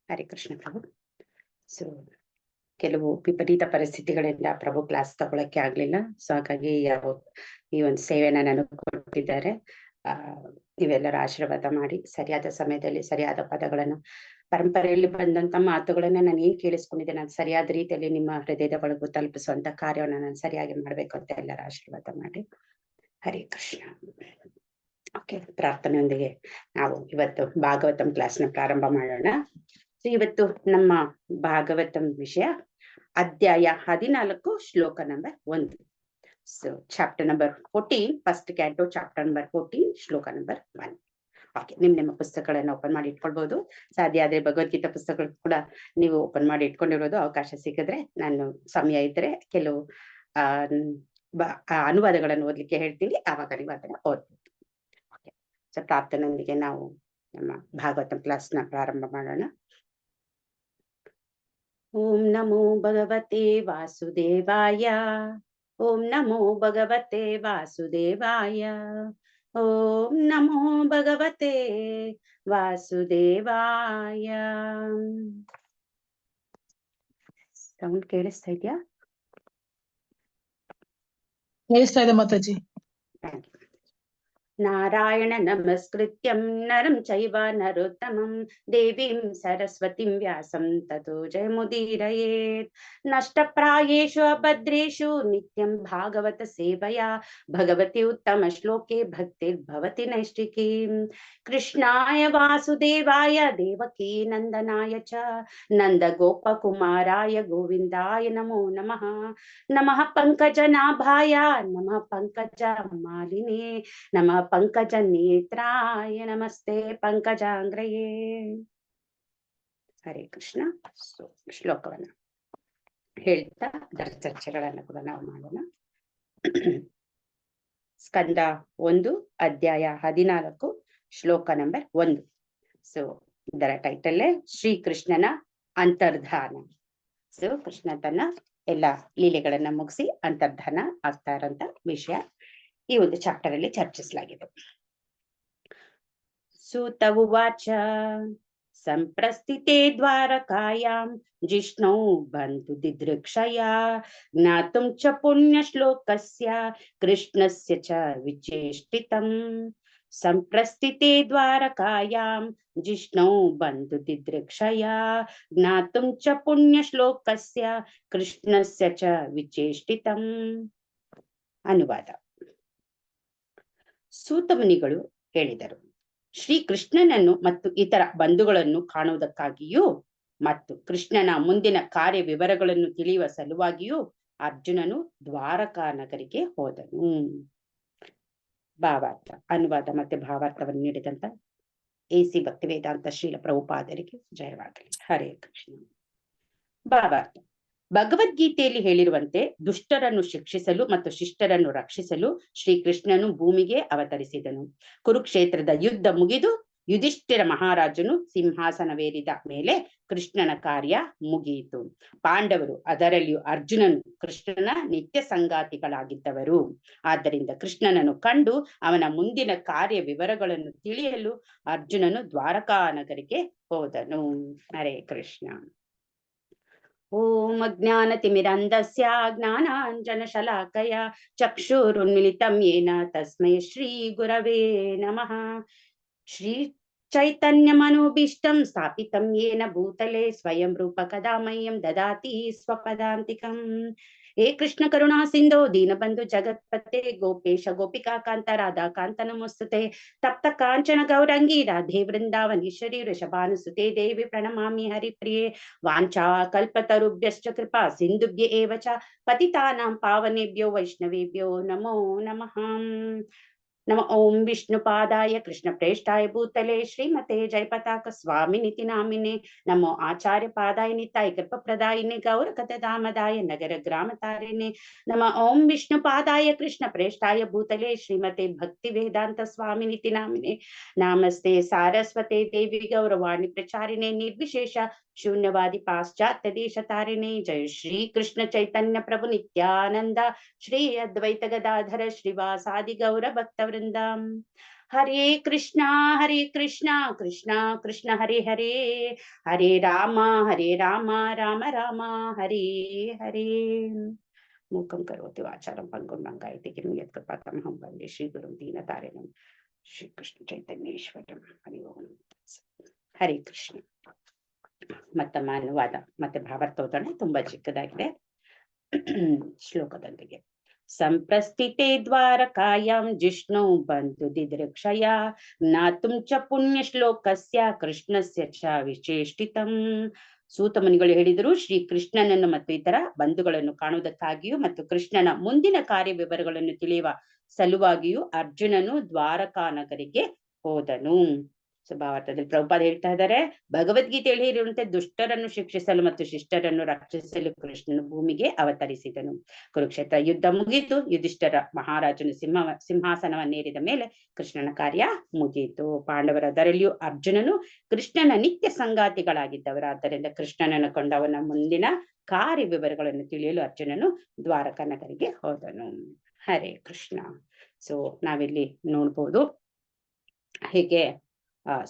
ಹರೇ ಕೃಷ್ಣ ಪ್ರಭು. So ಕೆಲವು ವಿಪರೀತ ಪರಿಸ್ಥಿತಿಗಳಿಂದ ಪ್ರಭು ಕ್ಲಾಸ್ ತಗೊಳಕ್ಕೆ ಆಗ್ಲಿಲ್ಲ. ಸೊ ಹಾಗಾಗಿ ಈ ಒಂದು ಸೇವೆನ ನನಗೆ ಕೊಟ್ಟಿದ್ದಾರೆ. ನೀವೆಲ್ಲರ ಆಶೀರ್ವಾದ ಮಾಡಿ ಸರಿಯಾದ ಸಮಯದಲ್ಲಿ ಸರಿಯಾದ ಪದಗಳನ್ನು, ಪರಂಪರೆಯಲ್ಲಿ ಬಂದಂತ ಮಾತುಗಳನ್ನ ನಾನು ಏನ್ ಕೇಳಿಸ್ಕೊಂಡಿದ್ದೆ, ನಾನು ಸರಿಯಾದ ರೀತಿಯಲ್ಲಿ ನಿಮ್ಮ ಹೃದಯದ ಒಳಗೂ ತಲುಪಿಸುವಂತ ಕಾರ್ಯವನ್ನು ನಾನು ಸರಿಯಾಗಿ ಮಾಡ್ಬೇಕು ಅಂತ ಎಲ್ಲರ ಆಶೀರ್ವಾದ ಮಾಡಿ. ಹರೇ ಕೃಷ್ಣ. ಓಕೆ, ಪ್ರಾರ್ಥನೆಯೊಂದಿಗೆ ನಾವು ಇವತ್ತು ಭಾಗವತಂ ಕ್ಲಾಸ್ನ ಪ್ರಾರಂಭ ಮಾಡೋಣ. ಸೊ ಇವತ್ತು ನಮ್ಮ ಭಾಗವತಂ ವಿಷಯ ಅಧ್ಯಾಯ 14, ಶ್ಲೋಕ number 1. So chapter number 14, first canto, chapter number 14, ಶ್ಲೋಕ ನಂಬರ್ 1. ಓಕೆ, ನಿಮ್ಮ ಪುಸ್ತಕಗಳನ್ನ ಓಪನ್ ಮಾಡಿ ಇಟ್ಕೊಳ್ಬಹುದು. ಸಾಧ್ಯ ಆದ್ರೆ ಭಗವದ್ಗೀತಾ ಪುಸ್ತಕಗಳು ಕೂಡ ನೀವು ಓಪನ್ ಮಾಡಿ ಇಟ್ಕೊಂಡಿರೋದು ಅವಕಾಶ ಸಿಕ್ಕಿದ್ರೆ, ನಾನು ಸಮಯ ಇದ್ರೆ ಕೆಲವು ಅನುವಾದಗಳನ್ನು ಓದ್ಲಿಕ್ಕೆ ಹೇಳ್ತೀನಿ, ಆವಾಗ ನೀವು ಅದನ್ನ ಓದ್ಬೋದು. ಓಕೆ, ಸೊ ಪ್ರಾರ್ಥನೆಯೊಂದಿಗೆ ನಾವು ನಮ್ಮ ಭಾಗವತಂ ಕ್ಲಾಸ್ನ ಪ್ರಾರಂಭ ಮಾಡೋಣ. ಓಂ ನಮೋ ಭಗವತೆ ವಾಸುದೇವಾಯ. ಓಂ ನಮೋ ಭಗವತೆ ವಾಸುದೇವಾಯ. ಓಂ ನಮೋ ಭಗವತೆ ವಾಸುದೇವಾಯ. ಸೌಂಡ್ ಕೇಳಿಸ್ತಾ ಇದೆಯಾ? ಕೇಳಿಸ್ತಾ ಇದೆ ಮಾತಾಜಿ. Thank you. ನಾರಾಯಣ ನಮಸ್ಕೃತ್ಯಂ ನರಂ ಚೈವ ನರೋತ್ತಮಂ ದೇವೀಂ ಸರಸ್ವತಿಂ ವ್ಯಾಸಂ ತತೋ ಜಯಮುದೀರಯೇತ್. ನಷ್ಟಪ್ರಾಯೇಷು ಅಭದ್ರೇಷು ನಿತ್ಯಂ ಭಾಗವತ ಸೇವಯಾ ಭಗವತಿ ಉತ್ತಮ ಶ್ಲೋಕೆ ಭಕ್ತಿರ್ಭವತಿ ನೈಷ್ಠಿಕೀಂ. ಕೃಷ್ಣಾಯ ವಾಸುದೇವಾಯ ದೇವಕೀ ನಂದನಾಯ ಚ ನಂದ ಗೋಪಕುಮಾರಾಯ ಗೋವಿಂದಾಯ ನಮೋ ನಮಃ. ನಮಃ ಪಂಕಜನಾಭಾಯ ನಮಃ ಪಂಕಜ ಮಾಲಿನೇ ನಮಃ ಪಂಕಜ ನೇತ್ರಾಯ ನಮಸ್ತೆ ಪಂಕಜಾಂಗ್ರಯೇ. ಹರೇ ಕೃಷ್ಣ. ಶ್ಲೋಕವನ್ನ ಹೇಳ್ತಾ ಅದರ ಚರ್ಚೆಗಳನ್ನ ಕೂಡ ನಾವು ಮಾಡೋಣ. ಸ್ಕಂದ 1, ಅಧ್ಯಾಯ 14, ಶ್ಲೋಕ ನಂಬರ್ 1. ಸೊ ಇದರ ಟೈಟಲ್ಲೇ ಶ್ರೀಕೃಷ್ಣನ ಅಂತರ್ಧಾನ. ಸೊ ಕೃಷ್ಣ ತನ್ನ ಎಲ್ಲ ಲೀಲೆಗಳನ್ನ ಮುಗಿಸಿ ಅಂತರ್ಧಾನ ಆಗ್ತಾ ಇರೋಂತ ವಿಷಯ ಈ ಒಂದು ಚಾಪ್ಟರ್ ಅಲ್ಲಿ ಚರ್ಚಿಸಲಾಗಿದೆ. ಸೂತ ಉವಾಚ ಸಂಪ್ರಸ್ಥಿತೆ ದ್ವಾರಕಾಯಾಂ ಜಿಷ್ಣೌ ಬಂತು ದಿದೃಕ್ಷಯ ಜ್ಞಾತುಂ ಚ ಪುಣ್ಯ ಶ್ಲೋಕಸ್ಯ ಕೃಷ್ಣಸ್ಯ ಚ ವಿಚೇಷ್ಟಿತಂ. ಸಂಪ್ರಸ್ಥಿತೆ ದ್ವಾರಕಾಯಾಂ ಜಿಷ್ಣೌ ಬಂತು ದಿದೃಕ್ಷಯ ಜ್ಞಾತುಂ ಚ ಪುಣ್ಯ ಶ್ಲೋಕಸ್ಯ ಕೃಷ್ಣಸ್ಯ ಚ ವಿಚೇಷ್ಟಿತಂ. ಅನುವಾದ. ಸೂತ ಮುನಿಗಳು ಹೇಳಿದರು, ಶ್ರೀಕೃಷ್ಣನನ್ನು ಮತ್ತು ಇತರ ಬಂಧುಗಳನ್ನು ಕಾಣುವುದಕ್ಕಾಗಿಯೂ ಮತ್ತು ಕೃಷ್ಣನ ಮುಂದಿನ ಕಾರ್ಯ ವಿವರಗಳನ್ನು ತಿಳಿಯುವ ಸಲುವಾಗಿಯೂ ಅರ್ಜುನನು ದ್ವಾರಕಾ ನಗರಿಗೆ ಹೋದನು. ಭಾವಾರ್ಥ. ಅನುವಾದ ಮತ್ತೆ ಭಾವಾರ್ಥವನ್ನು ನೀಡಿದಂತ AC ಭಕ್ತಿವೇದಾಂತ ಶ್ರೀಲ ಪ್ರಭುಪಾದರಿಗೆ ಜಯವಾಗಲಿ. ಹರೇ ಕೃಷ್ಣ. ಭಾವಾರ್ಥ. ಭಗವದ್ಗೀತೆಯಲ್ಲಿ ಹೇಳಿರುವಂತೆ ದುಷ್ಟರನ್ನು ಶಿಕ್ಷಿಸಲು ಮತ್ತು ಶಿಷ್ಟರನ್ನು ರಕ್ಷಿಸಲು ಶ್ರೀಕೃಷ್ಣನು ಭೂಮಿಗೆ ಅವತರಿಸಿದನು. ಕುರುಕ್ಷೇತ್ರದ ಯುದ್ಧ ಮುಗಿದು ಯುಧಿಷ್ಠಿರ ಮಹಾರಾಜನು ಸಿಂಹಾಸನವೇರಿದ ಮೇಲೆ ಕೃಷ್ಣನ ಕಾರ್ಯ ಮುಗಿಯಿತು. ಪಾಂಡವರು, ಅದರಲ್ಲಿಯೂ ಅರ್ಜುನನು ಕೃಷ್ಣನ ನಿತ್ಯ ಸಂಗಾತಿಗಳಾಗಿದ್ದವರು. ಆದ್ದರಿಂದ ಕೃಷ್ಣನನ್ನು ಕಂಡು ಅವನ ಮುಂದಿನ ಕಾರ್ಯ ವಿವರಗಳನ್ನು ತಿಳಿಯಲು ಅರ್ಜುನನು ದ್ವಾರಕಾ ನಗರಿಗೆ ಹೋದನು. ಹರೇ ಕೃಷ್ಣ. ಓಂ ಅಜ್ಞಾನತಿಮಿರಂಧಸ್ಯ ಜ್ಞಾನಾಂಜನಶಲಾಕಯ ಚಕ್ಷುರುನ್ಮಿಲಿತಂ ಯೇನ ತಸ್ಮೈ ಶ್ರೀ ಗುರವೇ ನಮಃ. ಶ್ರೀ ಚೈತನ್ಯಮನೋಭೀಷ್ಟಂ ಸ್ಥಾಪಿತಂ ಯೇನ ಭೂತಲೆ ಸ್ವಯಂ ರೂಪ ಕದಾ ಮಹ್ಯಂ ದದಾತಿ ಸ್ವಪದಾಂತಿಕಂ. ಹೇ ಕೃಷ್ಣ ಕರುಣಾ ಸಿಂಧೋ ದೀನಬಂಧು ಜಗತ್ಪತೆ ಗೋಪೇಶ ಗೋಪಿಕಾ ಕಾಂತ ರಾಧಾ ಕಾಂತ ನಮೋಸ್ತುತೆ. ತಪ್ತ ಕಾಂಚನ ಗೌರಂಗಿ ರಾಧೆ ವೃಂದಾವನೇಶ್ವರಿ ವೃಷಭಾನುಸುತೆ ದೇವಿ ಪ್ರಣಮಾಮಿ ಹರಿಪ್ರಿಯೆ. ವಾಂಛಾ ಕಲ್ಪತರುಭ್ಯಶ್ಚ ಕೃಪಾ ಸಿಂಧುಭ್ಯ ಏವ ಚ ಪತಿತಾನಾಂ ಪಾವನೇಭ್ಯೋ ವೈಷ್ಣವೇಭ್ಯೋ ನಮೋ ನಮಃ. ನಮ ಓಂ ವಿಷ್ಣುಪಾದಾಯ ಕೃಷ್ಣ ಪ್ರೇಷ್ಠಾಯ ಭೂತಲೆ ಶ್ರೀಮತೆ ಜಯಪತಾಕ ಸ್ವಾಮಿನಿತಿ ನಾಮಿನೆ. ನಮೋ ಆಚಾರ್ಯ ಪಾದಾಯ ನಿತಾಯ ಕೃಪಪ್ರದಾಯಿನೆ ಗೌರಕದಾಮದಾಯ ನಗರ ಗ್ರಾಮ ತಾರಿಣೆ. ನಮ ಓಂ ವಿಷ್ಣುಪಾದಾಯ ಕೃಷ್ಣ ಪ್ರೇಷ್ಠಾಯ ಭೂತಲೆ ಶ್ರೀಮತೆ ಭಕ್ತಿ ವೇದಾಂತ ಸ್ವಾಮಿನಿತಿ ನಾಮಿನೆ. ನಮಸ್ತೆ ಸಾರಸ್ವತೆ ದೇವಿ ಗೌರವಾಣಿ ಪ್ರಚಾರಿಣೆ ನಿರ್ವಿಶೇಷ ಶೂನ್ಯವಾದಿ ಪಾಶ್ಚಾತ್ಯ ದೇಶ ತಾರಿಣೆ. ಜಯ ಶ್ರೀ ಕೃಷ್ಣ ಚೈತನ್ಯ ಪ್ರಭು ನಿತ್ಯಾನಂದ ಶ್ರೀ ಅದ್ವೈತ ಗದಾಧರ ಶ್ರೀವಾಸಾದಿ ಗೌರ ಭಕ್ತವೃಂದ. ಹರೇ ಕೃಷ್ಣ ಕೃಷ್ಣ ಕೃಷ್ಣ ಹರೇ ಹರೇ, ಹರೇ ರಾಮ ರಾಮ ರಾಮ ಹರೇ ಹರೇ. ಮೂಕಂ ಕರೋತಿ ವಾಚಾಲಂ ಪಂಗುಂ ಲಂಘಯತೆ ಗಿರಿಂ ಯತ್ಕೃಪಾತಮಹಂ ವಂದೇ ಶ್ರೀ ಗುರುಂ ದೀನತಾರಿಣಂ ಶ್ರೀ ಕೃಷ್ಣ ಚೈತನ್ಯೇಶ್ವರಂ. ಹರಿ ಓಂ. ಹರೇ ಕೃಷ್ಣ. ಮತ್ತಮ್ಮ ಅನುವಾದ ಮತ್ತೆ ಭಾವಾರ್ಥ ಓದೋಣ. ತುಂಬಾ ಚಿಕ್ಕದಾಗಿದೆ. ಶ್ಲೋಕದೊಂದಿಗೆ. ಸಂಪ್ರಸ್ಥಿತೆ ದ್ವಾರಕಾಯಾಂ ಜಿಷ್ಣು ಬಂಧು ದಿದೃಕ್ಷಯ ಜ್ಞಾತುಂ ಚ ಪುಣ್ಯ ಶ್ಲೋಕಸ್ಯ ಕೃಷ್ಣಸ್ಯ ಚ ವಿಚೇಷ್ಟಿತಂ. ಸೂತ ಮುನಿಗಳು ಹೇಳಿದರು, ಶ್ರೀ ಕೃಷ್ಣನನ್ನು ಮತ್ತು ಇತರ ಬಂಧುಗಳನ್ನು ಕಾಣುವುದಕ್ಕಾಗಿಯೂ ಮತ್ತು ಕೃಷ್ಣನ ಮುಂದಿನ ಕಾರ್ಯ ವಿವರಗಳನ್ನು ತಿಳಿಯುವ ಸಲುವಾಗಿಯೂ ಅರ್ಜುನನು ದ್ವಾರಕಾ ನಗರಿಗೆ ಹೋದನು. ಭಾವಾರ್ಥದಲ್ಲಿ ಪ್ರಭುಪಾದ ಹೇಳ್ತಾ ಇದ್ದಾರೆ, ಭಗವದ್ಗೀತೆಯಲ್ಲಿ ಹೇಳಿರುವಂತೆ ದುಷ್ಟರನ್ನು ಶಿಕ್ಷಿಸಲು ಮತ್ತು ಶಿಷ್ಟರನ್ನು ರಕ್ಷಿಸಲು ಕೃಷ್ಣನು ಭೂಮಿಗೆ ಅವತರಿಸಿದನು. ಕುರುಕ್ಷೇತ್ರ ಯುದ್ಧ ಮುಗಿಯಿತು. ಯುಧಿಷ್ಠರ ಮಹಾರಾಜನು ಸಿಂಹಾಸನವನ್ನೇರಿದ ಮೇಲೆ ಕೃಷ್ಣನ ಕಾರ್ಯ ಮುಗಿಯಿತು. ಪಾಂಡವರದರಲ್ಲಿಯೂ ಅರ್ಜುನನು ಕೃಷ್ಣನ ನಿತ್ಯ ಸಂಗಾತಿಗಳಾಗಿದ್ದವರು. ಆದ್ದರಿಂದ ಕೃಷ್ಣನನ್ನು ಕೊಂಡವನ ಮುಂದಿನ ಕಾರ್ಯ ವಿವರಗಳನ್ನು ತಿಳಿಯಲು ಅರ್ಜುನನು ದ್ವಾರಕಾ ನಗರಿಗೆ ಹೋದನು. ಹರೇ ಕೃಷ್ಣ. ಸೊ ನಾವಿಲ್ಲಿ ನೋಡ್ಬೋದು ಹೇಗೆ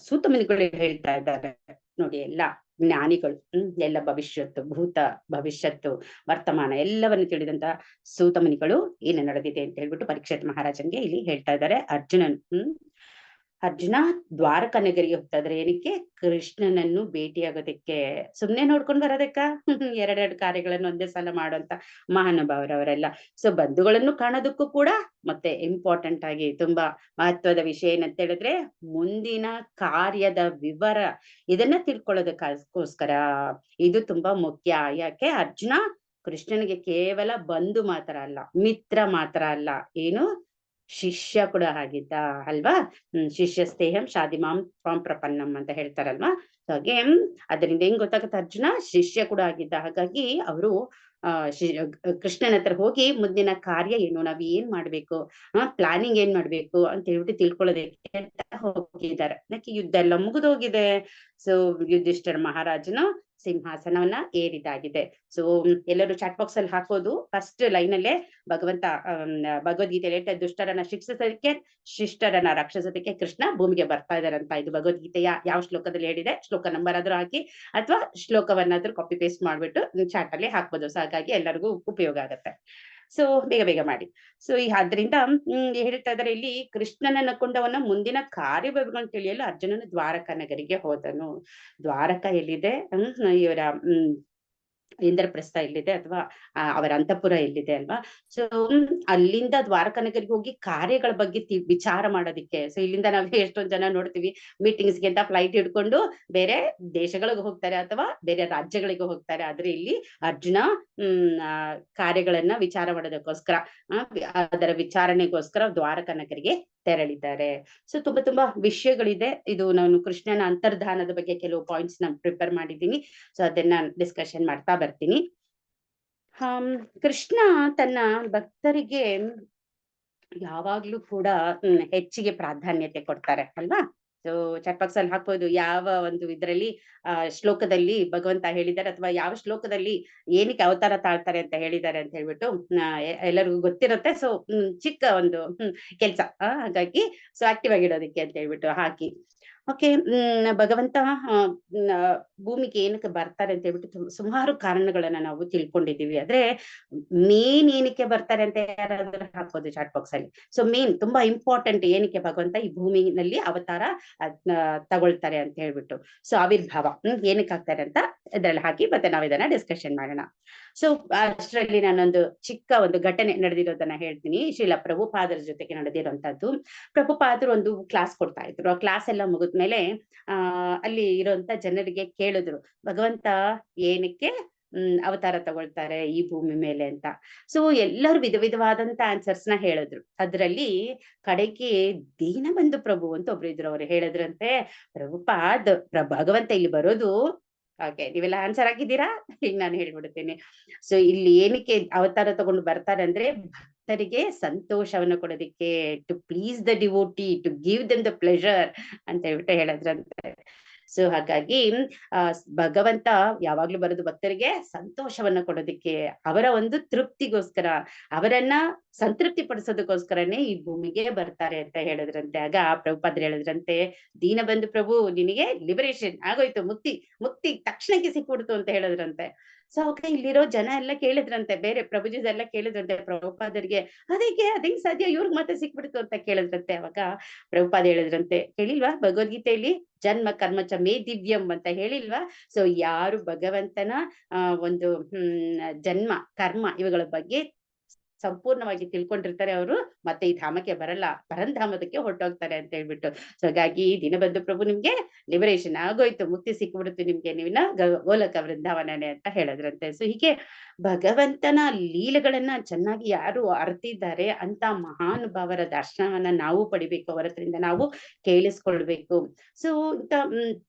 ಸೂತ ಮುನಿಗಳು ಹೇಳ್ತಾ ಇದ್ದಾರೆ ನೋಡಿ. ಎಲ್ಲ ಜ್ಞಾನಿಗಳು, ಎಲ್ಲ ಭವಿಷ್ಯತ್ತು, ಭೂತ, ಭವಿಷ್ಯತ್ತು, ವರ್ತಮಾನ ಎಲ್ಲವನ್ನು ತಿಳಿದಂತ ಸೂತ ಮುನಿಗಳು ಏನು ನಡೆದಿದೆ ಅಂತ ಹೇಳ್ಬಿಟ್ಟು ಪರೀಕ್ಷಿತ್ ಮಹಾರಾಜನ್ಗೆ ಇಲ್ಲಿ ಹೇಳ್ತಾ ಇದ್ದಾರೆ. ಅರ್ಜುನ ದ್ವಾರಕಾ ನಗರಿಗೆ ಹೋಗ್ತಾ ಇದ್ರೆ ಏನಕ್ಕೆ? ಕೃಷ್ಣನನ್ನು ಭೇಟಿಯಾಗೋದಕ್ಕೆ. ಸುಮ್ನೆ ನೋಡ್ಕೊಂಡ್ ಬರೋದಕ್ಕ? ಎರಡೆರಡು ಕಾರ್ಯಗಳನ್ನು ಒಂದೇ ಸಲ ಮಾಡುವಂತ ಮಹಾನುಭಾವರವರೆಲ್ಲ. ಸೊ ಬಂಧುಗಳನ್ನು ಕಾಣೋದಕ್ಕೂ ಕೂಡ ಮತ್ತೆ ಇಂಪಾರ್ಟೆಂಟ್ ಆಗಿ ತುಂಬಾ ಮಹತ್ವದ ವಿಷಯ ಏನಂತ ಹೇಳಿದ್ರೆ ಮುಂದಿನ ಕಾರ್ಯದ ವಿವರ, ಇದನ್ನ ತಿಳ್ಕೊಳ್ಳೋದಕ್ಕೋಸ್ಕರ ಇದು ತುಂಬಾ ಮುಖ್ಯ. ಯಾಕೆ? ಅರ್ಜುನ ಕೃಷ್ಣನಿಗೆ ಕೇವಲ ಬಂಧು ಮಾತ್ರ ಅಲ್ಲ, ಮಿತ್ರ ಮಾತ್ರ ಅಲ್ಲ, ಏನು ಶಿಷ್ಯ ಕೂಡ ಆಗಿದ್ದ ಅಲ್ವಾ. ಶಿಷ್ಯ ಸ್ನೇಹಂ ಶಾದಿಮಾಂ ತ್ವಾಂ ಪ್ರಪನ್ನಂ ಅಂತ ಹೇಳ್ತಾರಲ್ವಾ. ಹಾಗೆ ಅದರಿಂದ ಹೆಂಗ್ ಗೊತ್ತಾಗುತ್ತೆ? ಅರ್ಜುನ ಶಿಷ್ಯ ಕೂಡ ಆಗಿದ್ದ. ಹಾಗಾಗಿ ಅವರು ಕೃಷ್ಣನ ಹತ್ರ ಹೋಗಿ ಮುಂದಿನ ಕಾರ್ಯ ಏನು, ನಾವ್ ಏನ್ ಮಾಡ್ಬೇಕು, ಪ್ಲಾನಿಂಗ್ ಏನ್ ಮಾಡ್ಬೇಕು ಅಂತ ಹೇಳ್ಬಿಟ್ಟು ತಿಳ್ಕೊಳ್ಳೋದಕ್ಕೆ ಅಂತ ಹೋಗಿದ್ದಾರೆ. ಯಾಕೆ? ಯುದ್ಧ ಎಲ್ಲ ಮುಗಿದೋಗಿದೆ. ಸೊ ಯುಧಿಷ್ಠಿರ ಮಹಾರಾಜನು ಸಿಂಹಾಸನವನ್ನ ಏರಿದಾಗಿದೆ. ಸೊ ಎಲ್ಲರೂ ಚಾಟ್ ಬಾಕ್ಸ್ ಅಲ್ಲಿ ಹಾಕೋದು. ಫಸ್ಟ್ ಲೈನ್ ಅಲ್ಲೇ ಭಗವಂತ ಭಗವದ್ಗೀತೆ ದುಷ್ಟರನ್ನ ಶಿಕ್ಷಿಸೋದಕ್ಕೆ ಶಿಷ್ಟರನ್ನ ರಕ್ಷಿಸೋದಕ್ಕೆ ಕೃಷ್ಣ ಭೂಮಿಗೆ ಬರ್ತಾ ಇದಾರೆ ಅಂತ. ಇದು ಭಗವದ್ಗೀತೆಯ ಯಾವ ಶ್ಲೋಕದಲ್ಲಿ ಹೇಳಿದೆ, ಶ್ಲೋಕ ನಂಬರ್ ಆದ್ರೂ ಹಾಕಿ ಅಥವಾ ಶ್ಲೋಕವನ್ನಾದ್ರೂ ಕಾಪಿ ಪೇಸ್ಟ್ ಮಾಡ್ಬಿಟ್ಟು ಚಾಟ್ ಅಲ್ಲಿ ಹಾಕ್ಬೋದು. ಸೊ ಹಾಗಾಗಿ ಎಲ್ಲರಿಗೂ ಉಪಯೋಗ ಆಗತ್ತೆ. ಸೊ ಬೇಗ ಬೇಗ ಮಾಡಿ. ಸೊ ಆದ್ರಿಂದ ಹೇಳ್ತಾ ಇದಾರೆ ಇಲ್ಲಿ, ಕೃಷ್ಣನನ್ನ ಕೊಂಡವನ ಮುಂದಿನ ಕಾರ್ಯವನ್ನು ತಿಳಿಯಲು ಅರ್ಜುನನು ದ್ವಾರಕಾ ನಗರಿಗೆ ಹೋದನು. ದ್ವಾರಕಾ ಎಲ್ಲಿದೆ? ಇವರ ಇಂದ್ರಪ್ರಸ್ಥ ಎಲ್ಲಿದೆ ಅಥವಾ ಅವರ ಅಂತಃಪುರ ಎಲ್ಲಿದೆ ಅಲ್ವಾ. ಸೊ ಅಲ್ಲಿಂದ ದ್ವಾರಕಾ ನಗರಿಗೆ ಹೋಗಿ ಕಾರ್ಯಗಳ ಬಗ್ಗೆ ವಿಚಾರ ಮಾಡೋದಿಕ್ಕೆ. ಸೊ ಇಲ್ಲಿಂದ ನಾವು ಎಷ್ಟೊಂದ್ ಜನ ನೋಡ್ತೀವಿ, ಮೀಟಿಂಗ್ಸ್ಗೆ ಅಂತ ಫ್ಲೈಟ್ ಹಿಡ್ಕೊಂಡು ಬೇರೆ ದೇಶಗಳಿಗೆ ಹೋಗ್ತಾರೆ ಅಥವಾ ಬೇರೆ ರಾಜ್ಯಗಳಿಗೆ ಹೋಗ್ತಾರೆ. ಆದ್ರೆ ಇಲ್ಲಿ ಅರ್ಜುನ ಕಾರ್ಯಗಳನ್ನ ವಿಚಾರ ಮಾಡೋದಕ್ಕೋಸ್ಕರ, ಅದರ ವಿಚಾರಣೆಗೋಸ್ಕರ ದ್ವಾರಕಾ ನಗರಿಗೆ ತೆರಳಿದ್ದಾರೆ. ಸೊ ತುಂಬಾ ವಿಷಯಗಳಿದೆ. ಇದು ನಾನು ಕೃಷ್ಣನ ಅಂತರ್ಧಾನದ ಬಗ್ಗೆ ಕೆಲವು ಪಾಯಿಂಟ್ಸ್ ನಾನು ಪ್ರಿಪೇರ್ ಮಾಡಿದ್ದೀನಿ. ಸೊ ಅದನ್ನ ಡಿಸ್ಕಷನ್ ಮಾಡ್ತಾ ಬರ್ತೀನಿ. ಕೃಷ್ಣ ತನ್ನ ಭಕ್ತರಿಗೆ ಯಾವಾಗ್ಲೂ ಕೂಡ ಹೆಚ್ಚಿಗೆ ಪ್ರಾಧಾನ್ಯತೆ ಕೊಡ್ತಾರೆ ಅಲ್ವಾ. ಸೊ ಚಾಟ್ ಬಾಕ್ಸ್ ಅಲ್ಲಿ ಹಾಕ್ಬೋದು ಯಾವ ಒಂದು ಇದ್ರಲ್ಲಿ ಶ್ಲೋಕದಲ್ಲಿ ಭಗವಂತ ಹೇಳಿದ್ದಾರೆ ಅಥವಾ ಯಾವ ಶ್ಲೋಕದಲ್ಲಿ ಏನಕ್ಕೆ ಅವತಾರ ತಾಳ್ತಾರೆ ಅಂತ ಹೇಳಿದ್ದಾರೆ ಅಂತ ಹೇಳ್ಬಿಟ್ಟು ಎಲ್ಲರಿಗೂ ಗೊತ್ತಿರುತ್ತೆ. ಸೊ ಚಿಕ್ಕ ಒಂದು ಕೆಲ್ಸ, ಹಾಗಾಗಿ ಸೊ ಆಕ್ಟಿವ್ ಆಗಿಡೋದಕ್ಕೆ ಅಂತ ಹೇಳ್ಬಿಟ್ಟು ಹಾಕಿ. ಓಕೆ. ಭಗವಂತ ಭೂಮಿಗೆ ಏನಕ್ಕೆ ಬರ್ತಾರೆ ಅಂತ ಹೇಳ್ಬಿಟ್ಟು ಸುಮಾರು ಕಾರಣಗಳನ್ನ ನಾವು ತಿಳ್ಕೊಂಡಿದೀವಿ. ಆದ್ರೆ ಮೇನ್ ಏನಕ್ಕೆ ಬರ್ತಾರೆ ಅಂತ ಯಾರಾದ್ರೂ ಹಾಕೋದು ಚಾಟ್ ಬಾಕ್ಸ್ ಅಲ್ಲಿ. ಸೊ ಮೇನ್ ತುಂಬಾ ಇಂಪಾರ್ಟೆಂಟ್ ಏನಕ್ಕೆ ಭಗವಂತ ಈ ಭೂಮಿನಲ್ಲಿ ಅವತಾರ ತಗೊಳ್ತಾರೆ ಅಂತ ಹೇಳ್ಬಿಟ್ಟು. ಸೊ ಆವಿರ್ಭಾವ ಏನಕ್ಕೆ ಆಗ್ತಾರೆ ಅಂತ ಇದ್ರಲ್ಲಿ ಹಾಕಿ ಮತ್ತೆ ನಾವ್ ಇದನ್ನ ಡಿಸ್ಕಷನ್ ಮಾಡೋಣ. ಸೊ ಅಷ್ಟರಲ್ಲಿ ನಾನೊಂದು ಚಿಕ್ಕ ಒಂದು ಘಟನೆ ನಡೆದಿರೋದನ್ನ ಹೇಳ್ತೀನಿ. ಶ್ರೀಲ ಪ್ರಭುಪಾದರ ಜೊತೆಗೆ ನಡೆದಿರುವಂತದ್ದು. ಪ್ರಭುಪಾದರು ಒಂದು ಕ್ಲಾಸ್ ಕೊಡ್ತಾ ಇದ್ರು. ಆ ಕ್ಲಾಸ್ ಎಲ್ಲ ಮುಗಿದ್ಮೇಲೆ ಅಲ್ಲಿ ಇರುವಂತ ಜನರಿಗೆ ಕೇಳಿದ್ರು, ಭಗವಂತ ಏನಕ್ಕೆ ಅವತಾರ ತಗೊಳ್ತಾರೆ ಈ ಭೂಮಿ ಮೇಲೆ ಅಂತ. ಸೊ ಎಲ್ಲರೂ ವಿಧವಾದಂತ ಆನ್ಸರ್ಸ್ ನ ಹೇಳಿದ್ರು. ಅದ್ರಲ್ಲಿ ಕಡೆಗೆ ದೀನಬಂಧು ಪ್ರಭು ಅಂತ ಒಬ್ರು ಇದ್ರು. ಅವ್ರು ಹೇಳಿದ್ರಂತೆ, ಪ್ರಭುಪಾದ್ ಭಗವಂತ ಇಲ್ಲಿ ಬರೋದು, ಓಕೆ ನೀವೆಲ್ಲ ಆನ್ಸರ್ ಆಗಿದ್ದೀರಾ, ಈಗ ನಾನು ಹೇಳ್ಬಿಡ್ತೀನಿ. ಸೊ ಇಲ್ಲಿ ಏನಕ್ಕೆ ಅವತಾರ ತಗೊಂಡು ಬರ್ತಾರೆ ಅಂದ್ರೆ ಭಕ್ತರಿಗೆ ಸಂತೋಷವನ್ನು ಕೊಡೋದಿಕ್ಕೆ, to please the devotee, to give them the pleasure ಅಂತ ಹೇಳ್ಬಿಟ್ಟು ಹೇಳಿದ್ರಂತೆ. ಸೊ ಹಾಗಾಗಿ ಭಗವಂತ ಯಾವಾಗ್ಲೂ ಬರೋದು ಭಕ್ತರಿಗೆ ಸಂತೋಷವನ್ನ ಕೊಡೋದಿಕ್ಕೆ, ಅವರ ಒಂದು ತೃಪ್ತಿಗೋಸ್ಕರ, ಅವರನ್ನ ಸಂತೃಪ್ತಿ ಪಡಿಸೋದಕ್ಕೋಸ್ಕರನೇ ಈ ಭೂಮಿಗೆ ಬರ್ತಾರೆ ಅಂತ ಹೇಳಿದ್ರಂತೆ. ಆಗ ಪ್ರಭುಪಾದರು ಹೇಳಿದ್ರಂತೆ, ದೀನಬಂಧು ಪ್ರಭು ನಿನಗೆ ಲಿಬರೇಷನ್ ಆಗೋಯ್ತು, ಮುಕ್ತಿ ತಕ್ಷಣಕ್ಕೆ ಸಿಕ್ಬಿಡ್ತು ಅಂತ ಹೇಳಿದ್ರಂತೆ. ಸೊ ಅವಾಗ ಇಲ್ಲಿರೋ ಜನ ಎಲ್ಲ ಕೇಳಿದ್ರಂತೆ, ಬೇರೆ ಪ್ರಭುಜಿಸ್ ಎಲ್ಲ ಕೇಳಿದ್ರಂತೆ ಪ್ರಭುಪಾದರಿಗೆ, ಅದೇಂಗ್ ಸಾಧ್ಯ ಇವ್ರಿಗೆ ಮತ್ತೆ ಸಿಕ್ಬಿಡ್ತು ಅಂತ ಕೇಳಿದ್ರಂತೆ. ಅವಾಗ ಪ್ರಭುಪಾದ ಹೇಳಿದ್ರಂತೆ, ಹೇಳಿಲ್ವಾ ಭಗವದ್ಗೀತೆಯಲ್ಲಿ ಜನ್ಮ ಕರ್ಮ ಚ ಮೇ ದಿವ್ಯಂ ಅಂತ ಹೇಳಿಲ್ವಾ? ಸೊ ಯಾರು ಭಗವಂತನ ಒಂದು ಜನ್ಮ ಕರ್ಮ ಇವುಗಳ ಬಗ್ಗೆ ಸಂಪೂರ್ಣವಾಗಿ ತಿಳ್ಕೊಂಡಿರ್ತಾರೆ, ಅವರು ಮತ್ತೆ ಈ ಧಾಮಕ್ಕೆ ಬರಲ್ಲ, ಪರಂಧಾಮದಕ್ಕೆ ಹೊರಟೋಗ್ತಾರೆ ಅಂತ ಹೇಳ್ಬಿಟ್ಟು. ಸೊ ಹಾಗಾಗಿ ದೀನಬಂಧು ಪ್ರಭು ನಿಮ್ಗೆ ಲಿಬರೇಷನ್ ಆಗೋಯ್ತು, ಮುಕ್ತಿ ಸಿಕ್ಬಿಡುತ್ತೆ ನಿಮ್ಗೆ, ನೀವಿನ ಗೋಲಕ ವೃಂದಾವನನೇ ಅಂತ ಹೇಳಿದ್ರಂತೆ. ಸೊ ಹೀಗೆ ಭಗವಂತನ ಲೀಲೆಗಳನ್ನ ಚೆನ್ನಾಗಿ ಯಾರು ಅರ್ತಿದ್ದಾರೆ ಅಂತ ಮಹಾನುಭಾವರ ದರ್ಶನವನ್ನ ನಾವು ಪಡಿಬೇಕು, ಅವರ ಹತ್ರದಿಂದ ನಾವು ಕೇಳಿಸ್ಕೊಳ್ಬೇಕು. ಸೊ ಇಂತ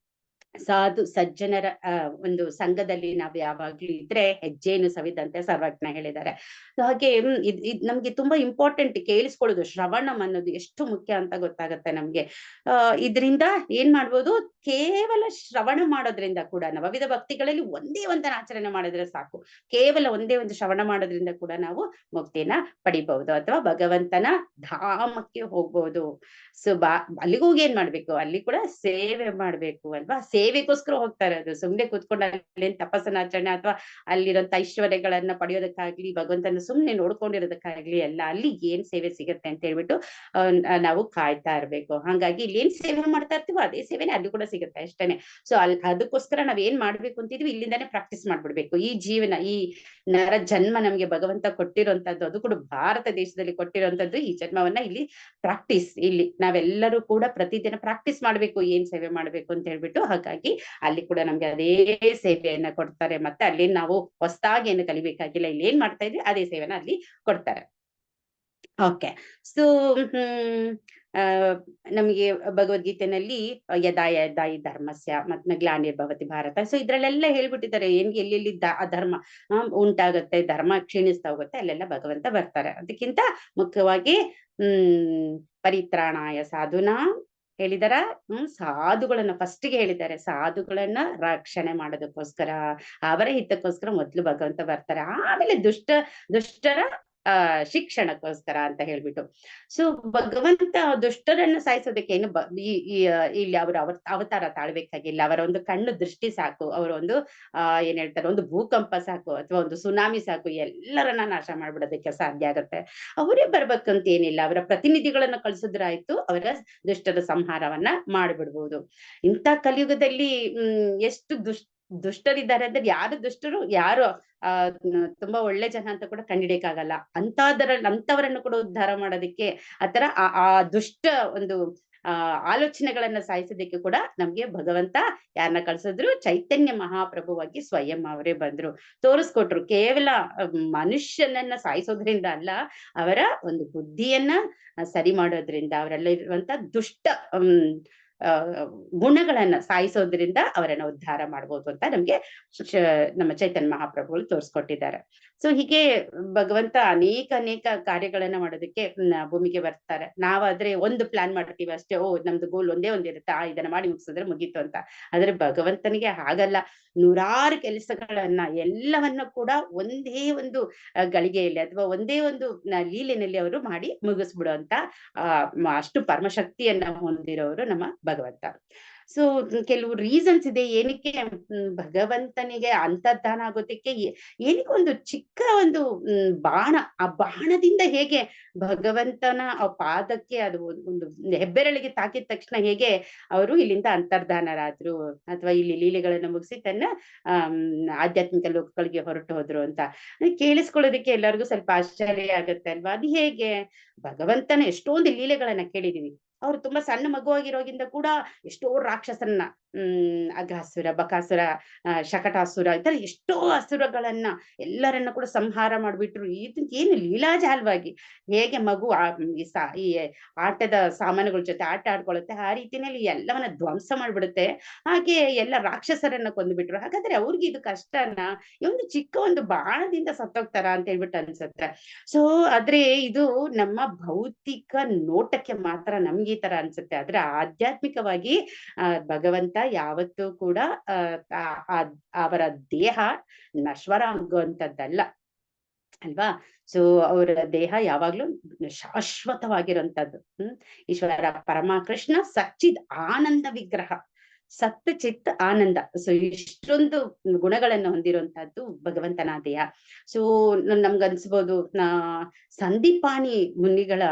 ಸಾಧು ಸಜ್ಜನರ ಒಂದು ಸಂಘದಲ್ಲಿ ನಾವು ಯಾವಾಗ್ಲೂ ಇದ್ರೆ ಹೆಜ್ಜೆಯನ್ನು ಸವಿದಂತೆ ಸರ್ವಜ್ಞ ಹೇಳಿದ್ದಾರೆ. ಹಾಗೆ ಇದ್ ನಮ್ಗೆ ತುಂಬಾ ಇಂಪಾರ್ಟೆಂಟ್ ಕೇಳಿಸ್ಕೊಳ್ಳೋದು, ಶ್ರವಣಂ ಅನ್ನೋದು ಎಷ್ಟು ಮುಖ್ಯ ಅಂತ ಗೊತ್ತಾಗತ್ತೆ ನಮ್ಗೆ. ಇದರಿಂದ ಏನ್ ಮಾಡ್ಬೋದು, ಕೇವಲ ಶ್ರವಣ ಮಾಡೋದ್ರಿಂದ ಕೂಡ ನವವಿಧ ಭಕ್ತಿಗಳಲ್ಲಿ ಒಂದೇ ಒಂದನ್ನ ಆಚರಣೆ ಮಾಡಿದ್ರೆ ಸಾಕು, ಕೇವಲ ಒಂದೇ ಒಂದು ಶ್ರವಣ ಮಾಡೋದ್ರಿಂದ ಕೂಡ ನಾವು ಮುಕ್ತಿನ ಪಡಿಬಹುದು, ಅಥವಾ ಭಗವಂತನ ಧಾಮಕ್ಕೆ ಹೋಗ್ಬಹುದು. ಸೊ ಅಲ್ಲಿಗೂ ಏನ್ ಮಾಡ್ಬೇಕು, ಅಲ್ಲಿ ಕೂಡ ಸೇವೆ ಮಾಡ್ಬೇಕು ಅಲ್ವಾ? ಸೇವೆಗೋಸ್ಕರ ಹೋಗ್ತಾರೆ, ಅದು ಸುಮ್ನೆ ಕೂತ್ಕೊಂಡು ಅಲ್ಲಿ ತಪಸ್ಸನಾಚರಣೆ ಅಥವಾ ಅಲ್ಲಿರೋಂತ ಐಶ್ವರ್ಯಗಳನ್ನ ಪಡೆಯೋದಕ್ಕಾಗ್ಲಿ, ಭಗವಂತನ ಸುಮ್ನೆ ನೋಡ್ಕೊಂಡಿರೋದಕ್ಕಾಗ್ಲಿ ಎಲ್ಲ, ಅಲ್ಲಿ ಏನ್ ಸೇವೆ ಸಿಗತ್ತೆ ಅಂತ ಹೇಳ್ಬಿಟ್ಟು ನಾವು ಕಾಯ್ತಾ ಇರ್ಬೇಕು. ಹಾಗಾಗಿ ಇಲ್ಲಿ ಏನ್ ಸೇವೆ ಮಾಡ್ತಾ ಇರ್ತೀವೋ ಅದೇ ಸೇವೆನೆ ಅಲ್ಲಿ ಕೂಡ ಸಿಗುತ್ತೆ ಅಷ್ಟೇನೆ. ಸೊ ಅದಕ್ಕೋಸ್ಕರ ನಾವ್ ಏನ್ ಮಾಡ್ಬೇಕು ಅಂತಿದ್ವಿ, ಇಲ್ಲಿಂದಾನೇ ಪ್ರಾಕ್ಟೀಸ್ ಮಾಡ್ಬಿಡ್ಬೇಕು. ಈ ಜೀವನ, ಈ ನರ ಜನ್ಮ ನಮ್ಗೆ ಭಗವಂತ ಕೊಟ್ಟಿರೋಂಥದ್ದು, ಅದು ಕೂಡ ಭಾರತ ದೇಶದಲ್ಲಿ ಕೊಟ್ಟಿರೋಂಥದ್ದು, ಈ ಜನ್ಮವನ್ನ ಇಲ್ಲಿ ಪ್ರಾಕ್ಟೀಸ್, ಇಲ್ಲಿ ನಾವೆಲ್ಲರೂ ಕೂಡ ಪ್ರತಿದಿನ ಪ್ರಾಕ್ಟೀಸ್ ಮಾಡ್ಬೇಕು ಏನ್ ಸೇವೆ ಮಾಡ್ಬೇಕು ಅಂತ ಹೇಳ್ಬಿಟ್ಟು. ಹಾಗಾಗಿ ಅಲ್ಲಿ ಕೂಡ ನಮ್ಗೆ ಅದೇ ಸೇವೆಯನ್ನ ಕೊಡ್ತಾರೆ, ಮತ್ತೆ ಅಲ್ಲಿ ನಾವು ಹೊಸದಾಗಿ ಏನು ಕಲಿಬೇಕಾಗಿಲ್ಲ, ಇಲ್ಲಿ ಏನ್ ಮಾಡ್ತಾ ಇದ್ವಿ ಅದೇ ಸೇವೆನ ಅಲ್ಲಿ ಕೊಡ್ತಾರೆ. ಓಕೆ. ಸೊ ನಮಗೆ ಭಗವದ್ಗೀತೆನಲ್ಲಿ ಯದಾ ಯದಾ ಈ ಧರ್ಮಸ್ಯ ಮತ್ ಗ್ಲಾನಿರ್ಭವತಿ ಭಾರತ, ಸೊ ಇದ್ರಲ್ಲೆಲ್ಲ ಹೇಳ್ಬಿಟ್ಟಿದ್ದಾರೆ ಎಲ್ಲೆಲ್ಲಿ ಅಧರ್ಮ ಉಂಟಾಗತ್ತೆ, ಧರ್ಮ ಕ್ಷೀಣಿಸ್ತಾ ಹೋಗುತ್ತೆ, ಅಲ್ಲೆಲ್ಲ ಭಗವಂತ ಬರ್ತಾರೆ. ಅದಕ್ಕಿಂತ ಮುಖ್ಯವಾಗಿ ಪರಿತ್ರಾಣಾಯ ಸಾಧುನಾ ಹೇಳಿದಾರ, ಸಾಧುಗಳನ್ನ ಫಸ್ಟ್ಗೆ ಹೇಳಿದ್ದಾರೆ, ಸಾಧುಗಳನ್ನ ರಕ್ಷಣೆ ಮಾಡೋದಕ್ಕೋಸ್ಕರ, ಅವರ ಹಿತಕ್ಕೋಸ್ಕರ ಮೊದ್ಲು ಭಗವಂತ ಬರ್ತಾರೆ, ಆಮೇಲೆ ದುಷ್ಟರ ಶಿಕ್ಷಣಕ್ಕೋಸ್ಕರ ಅಂತ ಹೇಳ್ಬಿಟ್ಟು. ಸೊ ಭಗವಂತ ದುಷ್ಟರನ್ನ ಸಾಯಿಸೋದಕ್ಕೆ ಏನು ಇಲ್ಲಿ ಅವರು ಅವತಾರ ತಾಳ್ಬೇಕಾಗಿಲ್ಲ, ಅವರ ಒಂದು ಕಣ್ಣು ದೃಷ್ಟಿ ಸಾಕು, ಅವರ ಒಂದು ಏನ್ ಹೇಳ್ತಾರೆ, ಒಂದು ಭೂಕಂಪ ಸಾಕು ಅಥವಾ ಒಂದು ಸುನಾಮಿ ಸಾಕು, ಎಲ್ಲರನ್ನ ನಾಶ ಮಾಡ್ಬಿಡೋದಕ್ಕೆ ಸಾಧ್ಯ ಆಗತ್ತೆ. ಅವರೇ ಬರ್ಬೇಕಂತ ಏನಿಲ್ಲ, ಅವರ ಪ್ರತಿನಿಧಿಗಳನ್ನ ಕಳ್ಸಿದ್ರಾಯ್ತು, ಅವರ ದುಷ್ಟರ ಸಂಹಾರವನ್ನ ಮಾಡ್ಬಿಡ್ಬೋದು. ಇಂಥ ಕಲಿಯುಗದಲ್ಲಿ ಎಷ್ಟು ದುಷ್ಟರಿದ್ದಾರೆ ಅಂದ್ರೆ, ಯಾರು ದುಷ್ಟರು ಯಾರು ತುಂಬಾ ಒಳ್ಳೆ ಜನ ಅಂತ ಕೂಡ ಕಂಡಿಡಿಯಕ್ಕಾಗಲ್ಲ. ಅಂತವರನ್ನು ಕೂಡ ಉದ್ಧಾರ ಮಾಡೋದಿಕ್ಕೆ, ಆತರ ಆ ದುಷ್ಟ ಒಂದು ಆಲೋಚನೆಗಳನ್ನ ಸಾಯಿಸೋದಿಕ್ಕೆ ಕೂಡ ನಮ್ಗೆ ಭಗವಂತ ಯಾರನ್ನ ಕಳ್ಸಿದ್ರು, ಚೈತನ್ಯ ಮಹಾಪ್ರಭುವಾಗಿ ಸ್ವಯಂ ಅವರೇ ಬಂದ್ರು, ತೋರಿಸ್ಕೊಟ್ರು. ಕೇವಲ ಮನುಷ್ಯನನ್ನ ಸಾಯಿಸೋದ್ರಿಂದ ಅಲ್ಲ, ಅವರ ಒಂದು ಬುದ್ಧಿಯನ್ನ ಸರಿ ಮಾಡೋದ್ರಿಂದ, ಅವರೆಲ್ಲ ಇರುವಂತ ದುಷ್ಟ ಗುಣಗಳನ್ನ ಸಾಯಿಸೋದ್ರಿಂದ ಅವರನ್ನ ಉದ್ಧಾರ ಮಾಡ್ಬೋದು ಅಂತ ನಮ್ಗೆ ನಮ್ಮ ಚೈತನ್ಯ ಮಹಾಪ್ರಭುಗಳು ತೋರಿಸ್ಕೊಟ್ಟಿದ್ದಾರೆ. ಸೊ ಹೀಗೆ ಭಗವಂತ ಅನೇಕ ಕಾರ್ಯಗಳನ್ನ ಮಾಡೋದಕ್ಕೆ ಭೂಮಿಗೆ ಬರ್ತಾರೆ. ನಾವಾದ್ರೆ ಒಂದು ಪ್ಲಾನ್ ಮಾಡ್ತೀವಿ ಅಷ್ಟೇ, ನಮ್ದು ಗೋಲ್ ಒಂದೇ ಒಂದಿರುತ್ತೆ, ಇದನ್ನ ಮಾಡಿ ಮುಗಿಸಿದ್ರೆ ಮುಗೀತು ಅಂತ. ಆದ್ರೆ ಭಗವಂತನಿಗೆ ಹಾಗಲ್ಲ, ನೂರಾರು ಕೆಲಸಗಳನ್ನ ಎಲ್ಲವನ್ನ ಕೂಡ ಒಂದೇ ಒಂದು ಗಳಿಗೆಯಲ್ಲಿ ಅಥವಾ ಒಂದೇ ಒಂದು ಲೀಲೆನಲ್ಲಿ ಅವರು ಮಾಡಿ ಮುಗಿಸ್ಬಿಡುವಂತ ಅಷ್ಟು ಪರಮಶಕ್ತಿಯನ್ನ ಹೊಂದಿರೋರು ನಮ್ಮ ಭಗವಂತ. ಸೊ ಕೆಲವು ರೀಸನ್ಸ್ ಇದೆ ಏನಕ್ಕೆ ಭಗವಂತನಿಗೆ ಅಂತರ್ಧಾನ ಆಗೋದಕ್ಕೆ. ಏನಕ್ಕೆ ಒಂದು ಚಿಕ್ಕ ಒಂದು ಬಾಣ, ಆ ಬಾಣದಿಂದ ಹೇಗೆ ಭಗವಂತನ ಆ ಪಾದಕ್ಕೆ ಅದು ಒಂದು ಹೆಬ್ಬೆರಳಿಗೆ ತಾಕಿದ ತಕ್ಷಣ ಹೇಗೆ ಅವರು ಇಲ್ಲಿಂದ ಅಂತರ್ಧಾನರಾದ್ರು ಅಥವಾ ಇಲ್ಲಿ ಲೀಲೆಗಳನ್ನ ಮುಗಿಸಿ ತನ್ನ ಆಧ್ಯಾತ್ಮಿಕ ಲೋಕಗಳಿಗೆ ಹೊರಟು ಹೋದ್ರು ಅಂತ ಕೇಳಿಸ್ಕೊಳ್ಳೋದಕ್ಕೆ ಎಲ್ಲರಿಗೂ ಸ್ವಲ್ಪ ಆಶ್ಚರ್ಯ ಆಗತ್ತೆ ಅಲ್ವಾ? ಅದು ಹೇಗೆ? ಭಗವಂತನ ಎಷ್ಟೊಂದು ಲೀಲೆಗಳನ್ನ ಕೇಳಿದೀವಿ. ಅವ್ರು ತುಂಬಾ ಸಣ್ಣ ಮಗುವಾಗಿರೋಗಿಂದ ಕೂಡ ಎಷ್ಟೋ ರಾಕ್ಷಸರನ್ನ, ಅಘಾಸುರ, ಬಕಾಸುರ, ಶಕಟಾಸುರ, ಈ ತರ ಎಷ್ಟೋ ಅಸುರಗಳನ್ನ ಎಲ್ಲರನ್ನ ಕೂಡ ಸಂಹಾರ ಮಾಡ್ಬಿಟ್ರು. ಏನು ಲೀಲಾಜಾಲವಾಗಿ ಹೇಗೆ ಮಗು ಈ ಆಟದ ಸಾಮಾನುಗಳ ಜೊತೆ ಆಟ ಆಡ್ಕೊಳ್ಳುತ್ತೆ, ಆ ರೀತಿನಲ್ಲಿ ಎಲ್ಲವನ್ನ ಧ್ವಂಸ ಮಾಡ್ಬಿಡುತ್ತೆ. ಹಾಗೆ ಎಲ್ಲ ರಾಕ್ಷಸರನ್ನ ಕೊಂದ್ಬಿಟ್ರು. ಹಾಗಾದ್ರೆ ಅವ್ರಿಗೆ ಇದು ಕಷ್ಟನ ಒಂದು ಚಿಕ್ಕ ಒಂದು ಬಾಣದಿಂದ ಸತ್ತೋಗ್ತಾರ ಅಂತ ಹೇಳ್ಬಿಟ್ಟು ಅನ್ಸುತ್ತೆ. ಸೊ ಆದ್ರೆ ಇದು ನಮ್ಮ ಭೌತಿಕ ನೋಟಕ್ಕೆ ಮಾತ್ರ ನಮ್ಗೆ ಅಂಗಿ ತರ ಅನ್ಸುತ್ತೆ, ಆದ್ರೆ ಆಧ್ಯಾತ್ಮಿಕವಾಗಿ ಭಗವಂತ ಯಾವತ್ತೂ ಕೂಡ ಅವರ ದೇಹ ನಶ್ವರ ಆಗುವಂತದ್ದಲ್ಲ ಅಲ್ವಾ. ಸೊ ಅವರ ದೇಹ ಯಾವಾಗ್ಲೂ ಶಾಶ್ವತವಾಗಿರುವಂತದ್ದು. ಈಶ್ವರ ಪರಮಕೃಷ್ಣ ಸಚ್ಚಿದ್ ಆನಂದ ವಿಗ್ರಹ, ಸತ್ ಚಿತ್ ಆನಂದ. ಸೊ ಇಷ್ಟೊಂದು ಗುಣಗಳನ್ನು ಹೊಂದಿರುವಂತಹದ್ದು ಭಗವಂತನ ದೇಹ. ಸೊ ನಮ್ಗನ್ಸ್ಬೋದು, ಸಂದೀಪಾನಿ ಮುನಿಗಳ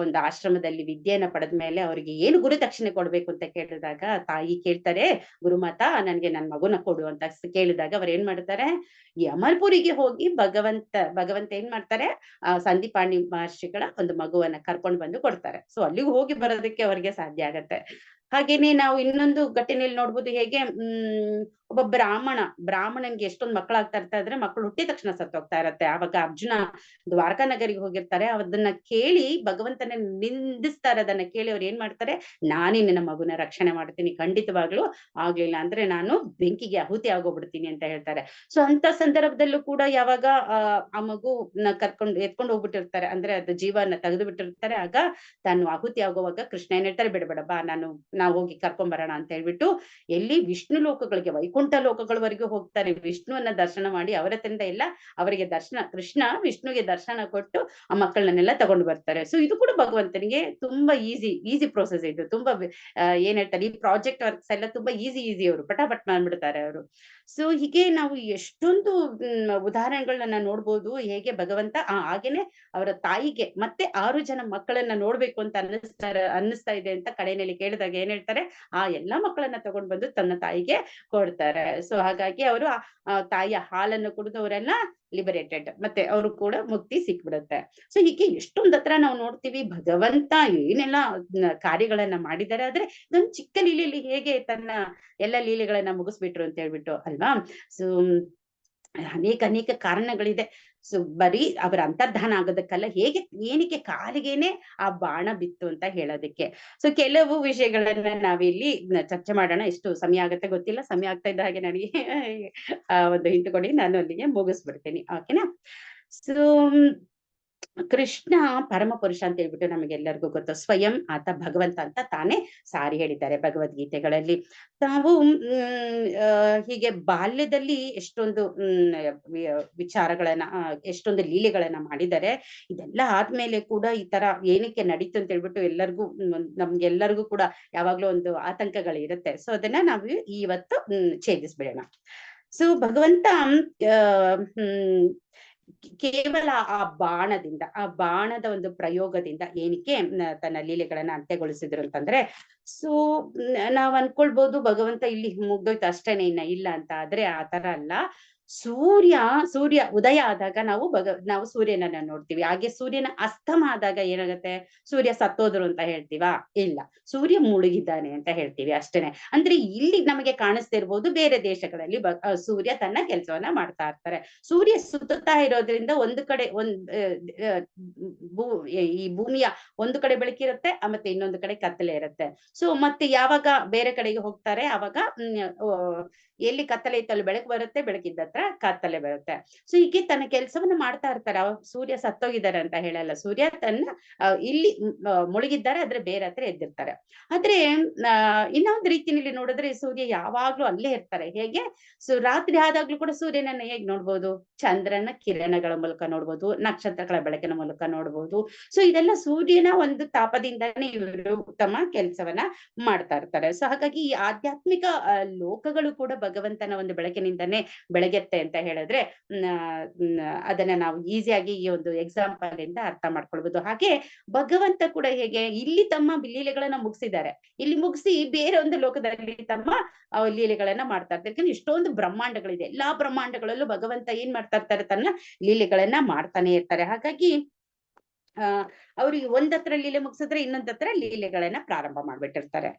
ಒಂದು ಆಶ್ರಮದಲ್ಲಿ ವಿದ್ಯೆಯನ್ನ ಪಡೆದ ಮೇಲೆ ಅವರಿಗೆ ಏನು ಗುರುದಕ್ಷಿಣೆ ಕೊಡ್ಬೇಕು ಅಂತ ಕೇಳಿದಾಗ ತಾಯಿ ಕೇಳ್ತಾರೆ, ಗುರುಮಾತ ನನ್ಗೆ ನನ್ ಮಗುನ ಕೊಡು ಅಂತ ಕೇಳಿದಾಗ ಅವ್ರು ಏನ್ ಮಾಡ್ತಾರೆ, ಯಮಲ್ಪುರಿಗೆ ಹೋಗಿ ಭಗವಂತ ಏನ್ ಮಾಡ್ತಾರೆ, ಸಂದೀಪಾಣಿ ಮಹರ್ಷಿಗಳ ಒಂದು ಮಗುವನ್ನ ಕರ್ಕೊಂಡು ಬಂದು ಕೊಡ್ತಾರೆ. ಸೊ ಅಲ್ಲಿಗೂ ಹೋಗಿ ಬರೋದಕ್ಕೆ ಅವ್ರಿಗೆ ಸಾಧ್ಯ ಆಗತ್ತೆ. ಹಾಗೇನೆ ನಾವು ಇನ್ನೊಂದು ಘಟನೆಯಲ್ಲಿ ನೋಡ್ಬೋದು, ಹೇಗೆ ಒಬ್ಬ ಬ್ರಾಹ್ಮಣನ್ಗೆ ಎಷ್ಟೊಂದು ಮಕ್ಕಳಾಗ್ತಾ ಇರ್ತಾ ಇದ್ರೆ ಮಕ್ಕಳು ಹುಟ್ಟಿದ ತಕ್ಷಣ ಸತ್ತೋಗ್ತಾ ಇರತ್ತೆ. ಆವಾಗ ಅರ್ಜುನ ದ್ವಾರಕಾ ನಗರಿಗೆ ಹೋಗಿರ್ತಾರೆ, ಅದನ್ನ ಕೇಳಿ ಭಗವಂತನ ನಿಂದಿಸ್ತಾ ಇರೋದನ್ನ ಕೇಳಿ ಅವ್ರು ಏನ್ ಮಾಡ್ತಾರೆ, ನಾನೇ ನಿನ್ನ ಮಗುನ ರಕ್ಷಣೆ ಮಾಡ್ತೀನಿ, ಖಂಡಿತವಾಗ್ಲೂ ಆಗ್ಲಿಲ್ಲ ಅಂದ್ರೆ ನಾನು ಬೆಂಕಿಗೆ ಆಹುತಿ ಆಗೋಗ್ಬಿಡ್ತೀನಿ ಅಂತ ಹೇಳ್ತಾರೆ. ಸೊ ಅಂತ ಸಂದರ್ಭದಲ್ಲೂ ಕೂಡ ಯಾವಾಗ ಆ ಮಗುನ ಎತ್ಕೊಂಡು ಹೋಗ್ಬಿಟ್ಟಿರ್ತಾರೆ, ಅಂದ್ರೆ ಅದು ಜೀವನ ತೆಗೆದು ಬಿಟ್ಟಿರ್ತಾರೆ, ಆಗ ತಾನು ಆಹುತಿ ಆಗೋವಾಗ ಕೃಷ್ಣ ಏನ್ ಹೇಳ್ತಾರೆ, ಬಿಡಬೇಡ ಬಾ, ನಾವು ಹೋಗಿ ಕರ್ಕೊಂಡ್ ಬರೋಣ ಅಂತ ಹೇಳ್ಬಿಟ್ಟು ಎಲ್ಲಿ ವಿಷ್ಣು ಲೋಕಗಳಿಗೆ, ವೈಕುಂಠ ಲೋಕಗಳವರೆಗೂ ಹೋಗ್ತಾರೆ. ವಿಷ್ಣುವನ್ನ ದರ್ಶನ ಮಾಡಿ ಅವರತ್ರಿಂದ ಎಲ್ಲ ಅವರಿಗೆ ಕೃಷ್ಣ ವಿಷ್ಣುಗೆ ದರ್ಶನ ಕೊಟ್ಟು ಆ ಮಕ್ಕಳನ್ನೆಲ್ಲ ತಗೊಂಡು ಬರ್ತಾರೆ. ಸೊ ಇದು ಕೂಡ ಭಗವಂತನಿಗೆ ತುಂಬಾ ಈಸಿ ಪ್ರೋಸೆಸ್. ಇದು ತುಂಬಾ ಏನ್ ಹೇಳ್ತಾರೆ, ಈ ಪ್ರಾಜೆಕ್ಟ್ ವರ್ಕ್ಸ್ ಎಲ್ಲ ತುಂಬಾ ಈಸಿ ಅವರು ಪಟಾಪಟ್ ಮಾಡ್ಬಿಡ್ತಾರೆ ಅವರು. ಸೊ ಹೀಗೆ ನಾವು ಎಷ್ಟೊಂದು ಉದಾಹರಣೆಗಳನ್ನ ನೋಡ್ಬೋದು, ಹೇಗೆ ಭಗವಂತ ಹಾಗೇನೆ ಅವರ ತಾಯಿಗೆ ಮತ್ತೆ 6 ಜನ ಮಕ್ಕಳನ್ನ ನೋಡ್ಬೇಕು ಅಂತ ಅನ್ನಿಸ್ತಾ ಇದೆ ಅಂತ ಕಡೆಯಲ್ಲಿ ಕೇಳಿದಾಗ ಏನ್ ಹೇಳ್ತಾರೆ, ಆ ಎಲ್ಲಾ ಮಕ್ಕಳನ್ನ ತಗೊಂಡ್ ಬಂದು ತನ್ನ ತಾಯಿಗೆ ಕೊಡ್ತಾರೆ. ಸೊ ಹಾಗಾಗಿ ಅವರು ತಾಯಿಯ ಹಾಲನ್ನು ಕುಡಿದವರೆಲ್ಲ ಲಿಬರೇಟೆಡ್, ಮತ್ತೆ ಅವರು ಕೂಡ ಮುಕ್ತಿ ಸಿಕ್ಬಿಡುತ್ತೆ. ಸೊ ಹೀಗೆ ಎಷ್ಟೊಂದ್ ಹತ್ರ ನಾವು ನೋಡ್ತೀವಿ ಭಗವಂತ ಏನೆಲ್ಲಾ ಕಾರ್ಯಗಳನ್ನ ಮಾಡಿದ್ದಾರೆ. ಆದ್ರೆ ಇದೊಂದು ಚಿಕ್ಕ ಲೀಲೆಯಲ್ಲಿ ಹೇಗೆ ತನ್ನ ಎಲ್ಲ ಲೀಲೆಗಳನ್ನ ಮುಗಿಸ್ಬಿಟ್ರು ಅಂತ ಹೇಳ್ಬಿಟ್ಟು ಅಲ್ವಾ. ಸೊ ಅನೇಕ ಕಾರಣಗಳಿದೆ. ಸೊ ಬರೀ ಅವರ ಅಂತರ್ಧಾನ ಆಗೋದಕ್ಕಲ್ಲ, ಏನಕ್ಕೆ ಕಾಲಿಗೇನೆ ಆ ಬಾಣ ಬಿತ್ತು ಅಂತ ಹೇಳೋದಕ್ಕೆ. ಸೊ ಕೆಲವು ವಿಷಯಗಳನ್ನ ನಾವಿಲ್ಲಿ ಚರ್ಚೆ ಮಾಡೋಣ. ಎಷ್ಟು ಸಮಯ ಆಗತ್ತೆ ಗೊತ್ತಿಲ್ಲ, ಸಮಯ ಆಗ್ತಾ ಇದ್ದ ಹಾಗೆ ನನಗೆ ಒಂದು ಹಿಂಟ್ ಕೊಡಿ, ನಾನು ಅಲ್ಲಿಗೆ ಮುಗಿಸ್ಬಿಡ್ತೀನಿ, ಓಕೆನಾ. ಸೊ ಕೃಷ್ಣ ಪರಮ ಪುರುಷ ಅಂತ ಹೇಳ್ಬಿಟ್ಟು ನಮಗೆಲ್ಲರಿಗೂ ಗೊತ್ತು. ಸ್ವಯಂ ಆತ ಭಗವಂತ ಅಂತ ತಾನೇ ಸಾರಿ ಹೇಳಿದ್ದಾರೆ ಭಗವದ್ಗೀತೆಗಳಲ್ಲಿ. ತಾವು ಹೀಗೆ ಬಾಲ್ಯದಲ್ಲಿ ಎಷ್ಟೊಂದು ವಿಚಾರಗಳನ್ನ, ಎಷ್ಟೊಂದು ಲೀಲೆಗಳನ್ನ ಮಾಡಿದ್ದಾರೆ. ಇದೆಲ್ಲ ಆದ್ಮೇಲೆ ಕೂಡ ಈ ತರ ಏನಕ್ಕೆ ನಡೀತು ಅಂತ ಹೇಳ್ಬಿಟ್ಟು ನಮ್ಗೆಲ್ಲರಿಗೂ ಕೂಡ ಯಾವಾಗ್ಲೂ ಒಂದು ಆತಂಕಗಳು ಇರುತ್ತೆ. ಸೊ ಅದನ್ನ ನಾವು ಇವತ್ತು ಛೇದಿಸ್ಬಿಡೋಣ. ಸೊ ಭಗವಂತ ಕೇವಲ ಆ ಬಾಣದ ಒಂದು ಪ್ರಯೋಗದಿಂದ ಏನಕ್ಕೆ ತನ್ನ ಲೀಲೆಗಳನ್ನ ಅಂತ್ಯಗೊಳಿಸಿದ್ರು ಅಂತಂದ್ರೆ, ಸೊ ನಾವ್ ಅನ್ಕೊಳ್ಬಹುದು ಭಗವಂತ ಇಲ್ಲಿ ಮುಗ್ದೋಯ್ತು ಅಷ್ಟೇನೆ, ಇಲ್ಲ ಅಂತ. ಆದ್ರೆ ಆ ತರ ಅಲ್ಲ. ಸೂರ್ಯ ಉದಯ ಆದಾಗ ನಾವು ಸೂರ್ಯನನ್ನ ನೋಡ್ತೀವಿ. ಹಾಗೆ ಸೂರ್ಯನ ಅಸ್ತಮ ಆದಾಗ ಏನಾಗತ್ತೆ, ಸೂರ್ಯ ಸತ್ತೋದ್ರು ಅಂತ ಹೇಳ್ತೀವಾ? ಇಲ್ಲ, ಸೂರ್ಯ ಮುಳುಗಿದ್ದಾನೆ ಅಂತ ಹೇಳ್ತೀವಿ ಅಷ್ಟೇನೆ. ಅಂದ್ರೆ ಇಲ್ಲಿ ನಮಗೆ ಕಾಣಿಸ್ತಿರ್ಬೋದು, ಬೇರೆ ದೇಶಗಳಲ್ಲಿ ಸೂರ್ಯ ತನ್ನ ಕೆಲಸವನ್ನ ಮಾಡ್ತಾ ಇರ್ತಾರೆ. ಸೂರ್ಯ ಸುತ್ತಾ ಇರೋದ್ರಿಂದ ಒಂದು ಕಡೆ ಈ ಭೂಮಿಯ ಒಂದು ಕಡೆ ಬೆಳಕಿರುತ್ತೆ, ಮತ್ತೆ ಇನ್ನೊಂದು ಕಡೆ ಕತ್ತಲೆ ಇರುತ್ತೆ. ಸೊ ಮತ್ತೆ ಯಾವಾಗ ಬೇರೆ ಕಡೆಗೆ ಹೋಗ್ತಾರೆ, ಅವಾಗ ಎಲ್ಲಿ ಕತ್ತಲೆ ಇತ್ತು ಅಲ್ಲಿ ಬೆಳಕು ಬರುತ್ತೆ, ಬೆಳಕಿದ್ದತ್ರ ಕತ್ತಲೆ ಬರುತ್ತೆ. ಸೊ ಹೀಗೆ ತನ್ನ ಕೆಲಸವನ್ನ ಮಾಡ್ತಾ ಇರ್ತಾರೆ. ಸೂರ್ಯ ಸತ್ತೋಗಿದ್ದಾರೆ ಅಂತ ಹೇಳಲ್ಲ, ಸೂರ್ಯ ತನ್ನ ಇಲ್ಲಿ ಮುಳುಗಿದ್ದಾರೆ, ಆದ್ರೆ ಬೇರೆ ಹತ್ರ ಎದ್ದಿರ್ತಾರೆ. ಆದ್ರೆ ಇನ್ನೊಂದು ರೀತಿಯಲ್ಲಿ ನೋಡಿದ್ರೆ ಸೂರ್ಯ ಯಾವಾಗ್ಲೂ ಅಲ್ಲೇ ಇರ್ತಾರೆ. ಹೇಗೆ? ಸೊ ರಾತ್ರಿ ಆದಾಗ್ಲೂ ಕೂಡ ಸೂರ್ಯನನ್ನ ಹೇಗ್ ನೋಡ್ಬೋದು? ಚಂದ್ರನ ಕಿರಣಗಳ ಮೂಲಕ ನೋಡ್ಬೋದು, ನಕ್ಷತ್ರಗಳ ಬೆಳಕಿನ ಮೂಲಕ ನೋಡ್ಬೋದು. ಸೊ ಇದೆಲ್ಲ ಸೂರ್ಯನ ಒಂದು ತಾಪದಿಂದಾನೇ ಇವರು ತಮ್ಮ ಕೆಲಸವನ್ನ ಮಾಡ್ತಾ ಇರ್ತಾರೆ. ಸೊ ಹಾಗಾಗಿ ಈ ಆಧ್ಯಾತ್ಮಿಕ ಲೋಕಗಳು ಕೂಡ ಭಗವಂತನ ಒಂದು ಬೆಳಕಿನಿಂದಾನೇ ಬೆಳಗತ್ತೆ ಅಂತ ಹೇಳಿದ್ರೆ ಅದನ್ನ ನಾವು ಈಸಿಯಾಗಿ ಈ ಒಂದು ಎಕ್ಸಾಂಪಲ್ ಇಂದ ಅರ್ಥ ಮಾಡ್ಕೊಳ್ಬಹುದು. ಹಾಗೆ ಭಗವಂತ ಕೂಡ ಹೇಗೆ ಇಲ್ಲಿ ತಮ್ಮ ಲೀಲೆಗಳನ್ನ ಮುಗಿಸಿದ್ದಾರೆ, ಇಲ್ಲಿ ಮುಗಿಸಿ ಬೇರೆ ಒಂದು ಲೋಕದಲ್ಲಿ ತಮ್ಮ ಲೀಲೆಗಳನ್ನ ಮಾಡ್ತಾ ಇರ್ತಾರೆ. ಯಾಕಂದ್ರೆ ಇಷ್ಟೊಂದು ಬ್ರಹ್ಮಾಂಡಗಳಿದೆ, ಎಲ್ಲಾ ಬ್ರಹ್ಮಾಂಡಗಳಲ್ಲೂ ಭಗವಂತ ಏನ್ ಮಾಡ್ತಾ ಇರ್ತಾರೆ, ತನ್ನ ಲೀಲೆಗಳನ್ನ ಮಾಡ್ತಾನೆ ಇರ್ತಾರೆ. ಹಾಗಾಗಿ ಅವ್ರಿಗೆ ಒಂದತ್ರ ಲೀಲೆ ಮುಗಿಸಿದ್ರೆ ಇನ್ನೊಂದತ್ರ ಲೀಲೆಗಳನ್ನ ಪ್ರಾರಂಭ ಮಾಡ್ಬಿಟ್ಟಿರ್ತಾರೆ.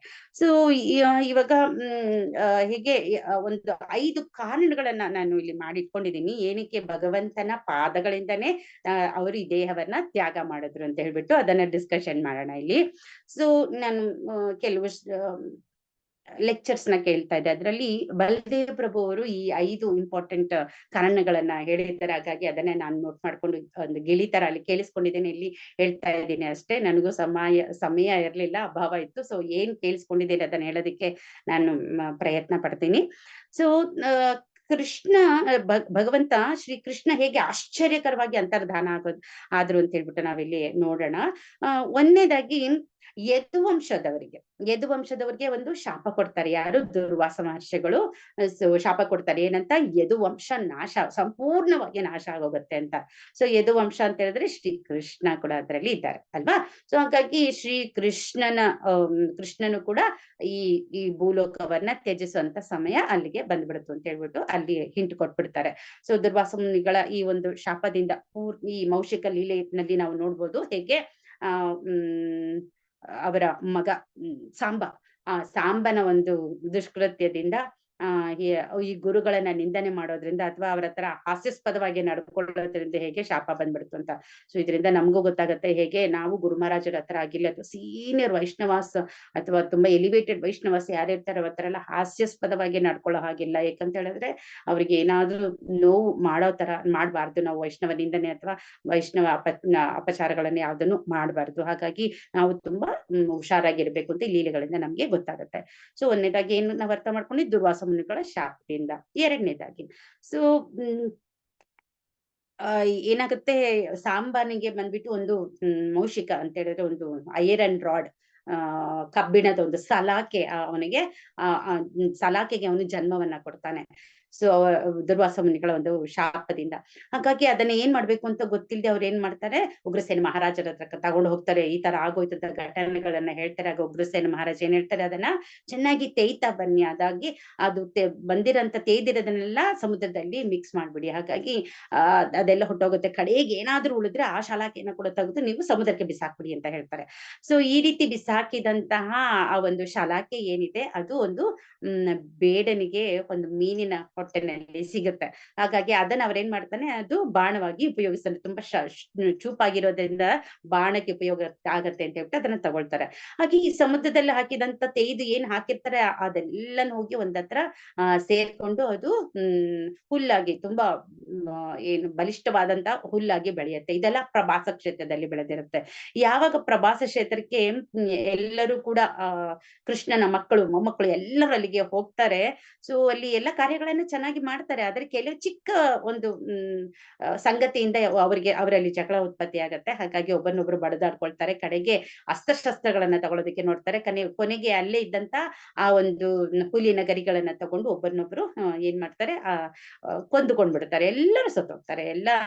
ಸೊ ಇವಾಗ ಹೀಗೆ ಒಂದು 5 ಕಾರಣಗಳನ್ನ ನಾನು ಇಲ್ಲಿ ಮಾಡಿಟ್ಕೊಂಡಿದ್ದೀನಿ, ಏನಕ್ಕೆ ಭಗವಂತನ ಪಾದಗಳಿಂದನೇ ಅವರು ಈ ದೇಹವನ್ನ ತ್ಯಾಗ ಮಾಡಿದ್ರು ಅಂತ ಹೇಳ್ಬಿಟ್ಟು ಅದನ್ನ ಡಿಸ್ಕಷನ್ ಮಾಡೋಣ ಇಲ್ಲಿ. ಸೊ ನಾನು ಕೆಲವು ಲೆಕ್ಚರ್ಸ್ ನ ಕೇಳ್ತಾ ಇದ್ದೆ. ಅದರಲ್ಲಿ ಬಲದೇವ್ ಪ್ರಭು ಅವರು ಈ 5 ಇಂಪಾರ್ಟೆಂಟ್ ಕಾರಣಗಳನ್ನ ಹೇಳಿದ್ದಾರೆ. ಹಾಗಾಗಿ ಅದನ್ನೇ ನಾನು ನೋಟ್ ಮಾಡ್ಕೊಂಡು ಒಂದು ಗಿಳಿ ತರ ಅಲ್ಲಿ ಕೇಳಿಸ್ಕೊಂಡಿದ್ದೇನೆ, ಇಲ್ಲಿ ಹೇಳ್ತಾ ಇದ್ದೀನಿ ಅಷ್ಟೇ. ನನಗೂ ಸಮಯ ಇರ್ಲಿಲ್ಲ, ಅಭಾವ ಇತ್ತು. ಸೊ ಏನ್ ಕೇಳಿಸ್ಕೊಂಡಿದ್ದೀನಿ ಅದನ್ನ ಹೇಳೋದಕ್ಕೆ ನಾನು ಪ್ರಯತ್ನ ಪಡ್ತೀನಿ. ಸೊ ಕೃಷ್ಣ ಭಗವಂತ ಶ್ರೀ ಕೃಷ್ಣ ಹೇಗೆ ಆಶ್ಚರ್ಯಕರವಾಗಿ ಅಂತರ್ಧಾನ ಆದ್ರು ಅಂತ ಹೇಳ್ಬಿಟ್ಟು ನಾವಿಲ್ಲಿ ನೋಡೋಣ. ಒಂದನೇದಾಗಿ ಯದುವಂಶದವರಿಗೆ ಒಂದು ಶಾಪ ಕೊಡ್ತಾರೆ. ಯಾರು? ದುರ್ವಾಸ ಮಹರ್ಷಿಗಳು ಶಾಪ ಕೊಡ್ತಾರೆ. ಏನಂತ? ಯದುವಂಶ ಸಂಪೂರ್ಣವಾಗಿ ನಾಶ ಆಗೋಗುತ್ತೆ ಅಂತ. ಸೊ ಯದುವಂಶ ಅಂತ ಹೇಳಿದ್ರೆ ಶ್ರೀ ಕೃಷ್ಣ ಕೂಡ ಅದರಲ್ಲಿ ಇದ್ದಾರೆ ಅಲ್ವಾ? ಸೊ ಹಾಗಾಗಿ ಶ್ರೀ ಕೃಷ್ಣನು ಕೂಡ ಈ ಈ ಭೂಲೋಕವನ್ನ ತ್ಯಜಿಸುವಂತ ಸಮಯ ಅಲ್ಲಿಗೆ ಬಂದ್ಬಿಡುತ್ತು ಅಂತ ಹೇಳ್ಬಿಟ್ಟು ಅಲ್ಲಿ ಹಿಂಟ್ ಕೊಟ್ಬಿಡ್ತಾರೆ. ಸೊ ದುರ್ವಾಸ ಮುನಿಗಳ ಈ ಒಂದು ಶಾಪದಿಂದ ಈ ಮೌಷಿಕ ಲೀಲೆಯಲ್ಲಿ ನಾವು ನೋಡ್ಬೋದು ಹೇಗೆ ಅವರ ಮಗ ಸಾಂಬನ ಒಂದು ದುಷ್ಕೃತ್ಯದಿಂದ ಈ ಗುರುಗಳನ್ನ ನಿಂದನೆ ಮಾಡೋದ್ರಿಂದ ಅಥವಾ ಅವರ ಹತ್ರ ಹಾಸ್ಯಾಸ್ಪದವಾಗಿ ನಡ್ಕೊಳ್ಳೋದ್ರಿಂದ ಹೇಗೆ ಶಾಪ ಬಂದ್ಬಿಡ್ತು ಅಂತ. ಸೊ ಇದರಿಂದ ನಮಗೂ ಗೊತ್ತಾಗತ್ತೆ ಹೇಗೆ ನಾವು ಗುರು ಮಹಾರಾಜರ ಹತ್ರ ಆಗಿಲ್ಲ ಅಥವಾ ಸೀನಿಯರ್ ವೈಷ್ಣವಾಸ್ ಅಥವಾ ತುಂಬಾ ಎಲಿವೇಟೆಡ್ ವೈಷ್ಣವಾಸ್ ಯಾರಿರ್ತಾರೆ ಅವರ ಹತ್ರ ಎಲ್ಲ ಹಾಸ್ಯಾಸ್ಪದವಾಗಿ ನಡ್ಕೊಳ್ಳೋ ಹಾಗಿಲ್ಲ. ಯಾಕಂತ ಹೇಳಿದ್ರೆ ಅವ್ರಿಗೆ ಏನಾದ್ರೂ ನೋವು ಮಾಡೋ ತರ ಮಾಡ್ಬಾರ್ದು. ನಾವು ವೈಷ್ಣವ ನಿಂದನೆ ಅಥವಾ ವೈಷ್ಣವ ಅಪಚಾರಗಳನ್ನ ಯಾವ್ದನ್ನು ಮಾಡ್ಬಾರ್ದು. ಹಾಗಾಗಿ ನಾವು ತುಂಬಾ ಹುಷಾರಾಗಿರ್ಬೇಕು ಅಂತ ಈ ಲೀಲೆಗಳಿಂದ ನಮ್ಗೆ ಗೊತ್ತಾಗುತ್ತೆ. ಸೊ ಒಂದನೇದಾಗಿ ಏನು ನಾವು ಅರ್ಥ ಮಾಡ್ಕೊಂಡು ದುರ್ವಾಸ ಮುನಿಗಳ ಶಾಪದಿಂದ. ಎರಡನೇದಾಗಿ ಸೊ ಏನಾಗುತ್ತೆ, ಸಾಂಬನಿಗೆ ಬಂದ್ಬಿಟ್ಟು ಒಂದು ಮೌಷಿಕ ಅಂತ ಹೇಳಿದ್ರೆ ಒಂದು ಐರನ್ ರಾಡ್, ಕಬ್ಬಿಣದ ಒಂದು ಸಲಾಕೆ ಅವನಿಗೆ ಸಲಾಕೆಗೆ ಅವನು ಜನ್ಮವನ್ನ ಕೊಡ್ತಾನೆ. ಸೊ ದುರ್ವಾಸ ಮುನಿಗಳ ಒಂದು ಶಾಪದಿಂದ. ಹಾಗಾಗಿ ಅದನ್ನ ಏನ್ ಮಾಡ್ಬೇಕು ಅಂತ ಗೊತ್ತಿಲ್ಲದೆ ಅವ್ರು ಏನ್ ಮಾಡ್ತಾರೆ, ಉಗ್ರಸೇನ ಮಹಾರಾಜರ ಹತ್ರ ತಗೊಂಡು ಹೋಗ್ತಾರೆ. ಈ ತರ ಆಗೋಯ್ತದ ಘಟನೆಗಳನ್ನ ಹೇಳ್ತಾರೆ. ಆಗ ಉಗ್ರಸೇನ ಮಹಾರಾಜ ಏನ್ ಹೇಳ್ತಾರೆ, ಅದನ್ನ ಚೆನ್ನಾಗಿ ತೇಯ್ತಾ ಬನ್ನಿ, ಅದಾಗಿ ಅದು ತೇಯ್ದಿರೋದನ್ನೆಲ್ಲ ಸಮುದ್ರದಲ್ಲಿ ಮಿಕ್ಸ್ ಮಾಡ್ಬಿಡಿ. ಹಾಗಾಗಿ ಅದೆಲ್ಲ ಹೊಟ್ಟೋಗುತ್ತೆ. ಕಡೆಗೆ ಏನಾದ್ರೂ ಉಳಿದ್ರೆ ಆ ಶಾಲಾಕೆಯನ್ನ ಕೂಡ ತೆಗೆದು ನೀವು ಸಮುದ್ರಕ್ಕೆ ಬಿಸಾಕ್ಬಿಡಿ ಅಂತ ಹೇಳ್ತಾರೆ. ಸೊ ಈ ರೀತಿ ಬಿಸಾಕಿದಂತಹ ಆ ಒಂದು ಶಾಲಾಕೆ ಏನಿದೆ ಅದು ಒಂದು ಬೇಡನಿಗೆ ಒಂದು ಮೀನಿನ ಹೊಟ್ಟೆನಲ್ಲಿ ಸಿಗುತ್ತೆ. ಹಾಗಾಗಿ ಅದನ್ನ ಅವ್ರೇನ್ ಮಾಡ್ತಾನೆ, ಅದು ಬಾಣವಾಗಿ ಉಪಯೋಗಿಸ್ತಾನೆ. ತುಂಬಾ ಚೂಪಾಗಿರೋದ್ರಿಂದ ಬಾಣಕ್ಕೆ ಉಪಯೋಗ ಆಗತ್ತೆ ಅಂತ ಹೇಳ್ಬಿಟ್ಟು ಅದನ್ನ ತಗೊಳ್ತಾರೆ. ಹಾಗೆ ಈ ಸಮುದ್ರದಲ್ಲಿ ಹಾಕಿದಂತ ತೇಯ್ದು ಏನ್ ಹಾಕಿರ್ತಾರೆ ಅದೆಲ್ಲನ ಹೋಗಿ ಒಂದತ್ರ ಸೇರ್ಕೊಂಡು ಅದು ಹುಲ್ಲಾಗಿ ತುಂಬಾ ಏನು ಬಲಿಷ್ಠವಾದಂತ ಹುಲ್ಲಾಗಿ ಬೆಳೆಯುತ್ತೆ. ಇದೆಲ್ಲ ಪ್ರಭಾಸ ಕ್ಷೇತ್ರದಲ್ಲಿ ಬೆಳೆದಿರುತ್ತೆ. ಯಾವಾಗ ಪ್ರಭಾಸ ಕ್ಷೇತ್ರಕ್ಕೆ ಎಲ್ಲರೂ ಕೂಡ ಕೃಷ್ಣನ ಮಕ್ಕಳು ಮೊಮ್ಮಕ್ಕಳು ಎಲ್ಲರೂ ಅಲ್ಲಿಗೆ ಹೋಗ್ತಾರೆ. ಸೊ ಅಲ್ಲಿ ಎಲ್ಲ ಕಾರ್ಯಗಳನ್ನ ಚೆನ್ನಾಗಿ ಮಾಡ್ತಾರೆ. ಆದ್ರೆ ಕೆಲವು ಚಿಕ್ಕ ಒಂದು ಸಂಗತಿಯಿಂದ ಅವರಲ್ಲಿ ಜಗಳ ಉತ್ಪತ್ತಿ ಆಗತ್ತೆ. ಹಾಗಾಗಿ ಒಬ್ಬರನ್ನೊಬ್ರು ಬಡದಾಡ್ಕೊಳ್ತಾರೆ. ಕಡೆಗೆ ಅಸ್ತ್ರಶಸ್ತ್ರಗಳನ್ನ ತಗೊಳ್ಳೋದಕ್ಕೆ ನೋಡ್ತಾರೆ. ಕೊನೆಗೆ ಅಲ್ಲೇ ಇದ್ದಂತ ಆ ಒಂದು ಹುಲಿನ ಗರಿಗಳನ್ನ ತಗೊಂಡು ಒಬ್ಬರನ್ನೊಬ್ರು ಏನ್ ಮಾಡ್ತಾರೆ, ಕೊಂದುಕೊಂಡ್ಬಿಡ್ತಾರೆ. ಎಲ್ಲರೂ ಸತ್ತೋಗ್ತಾರೆ.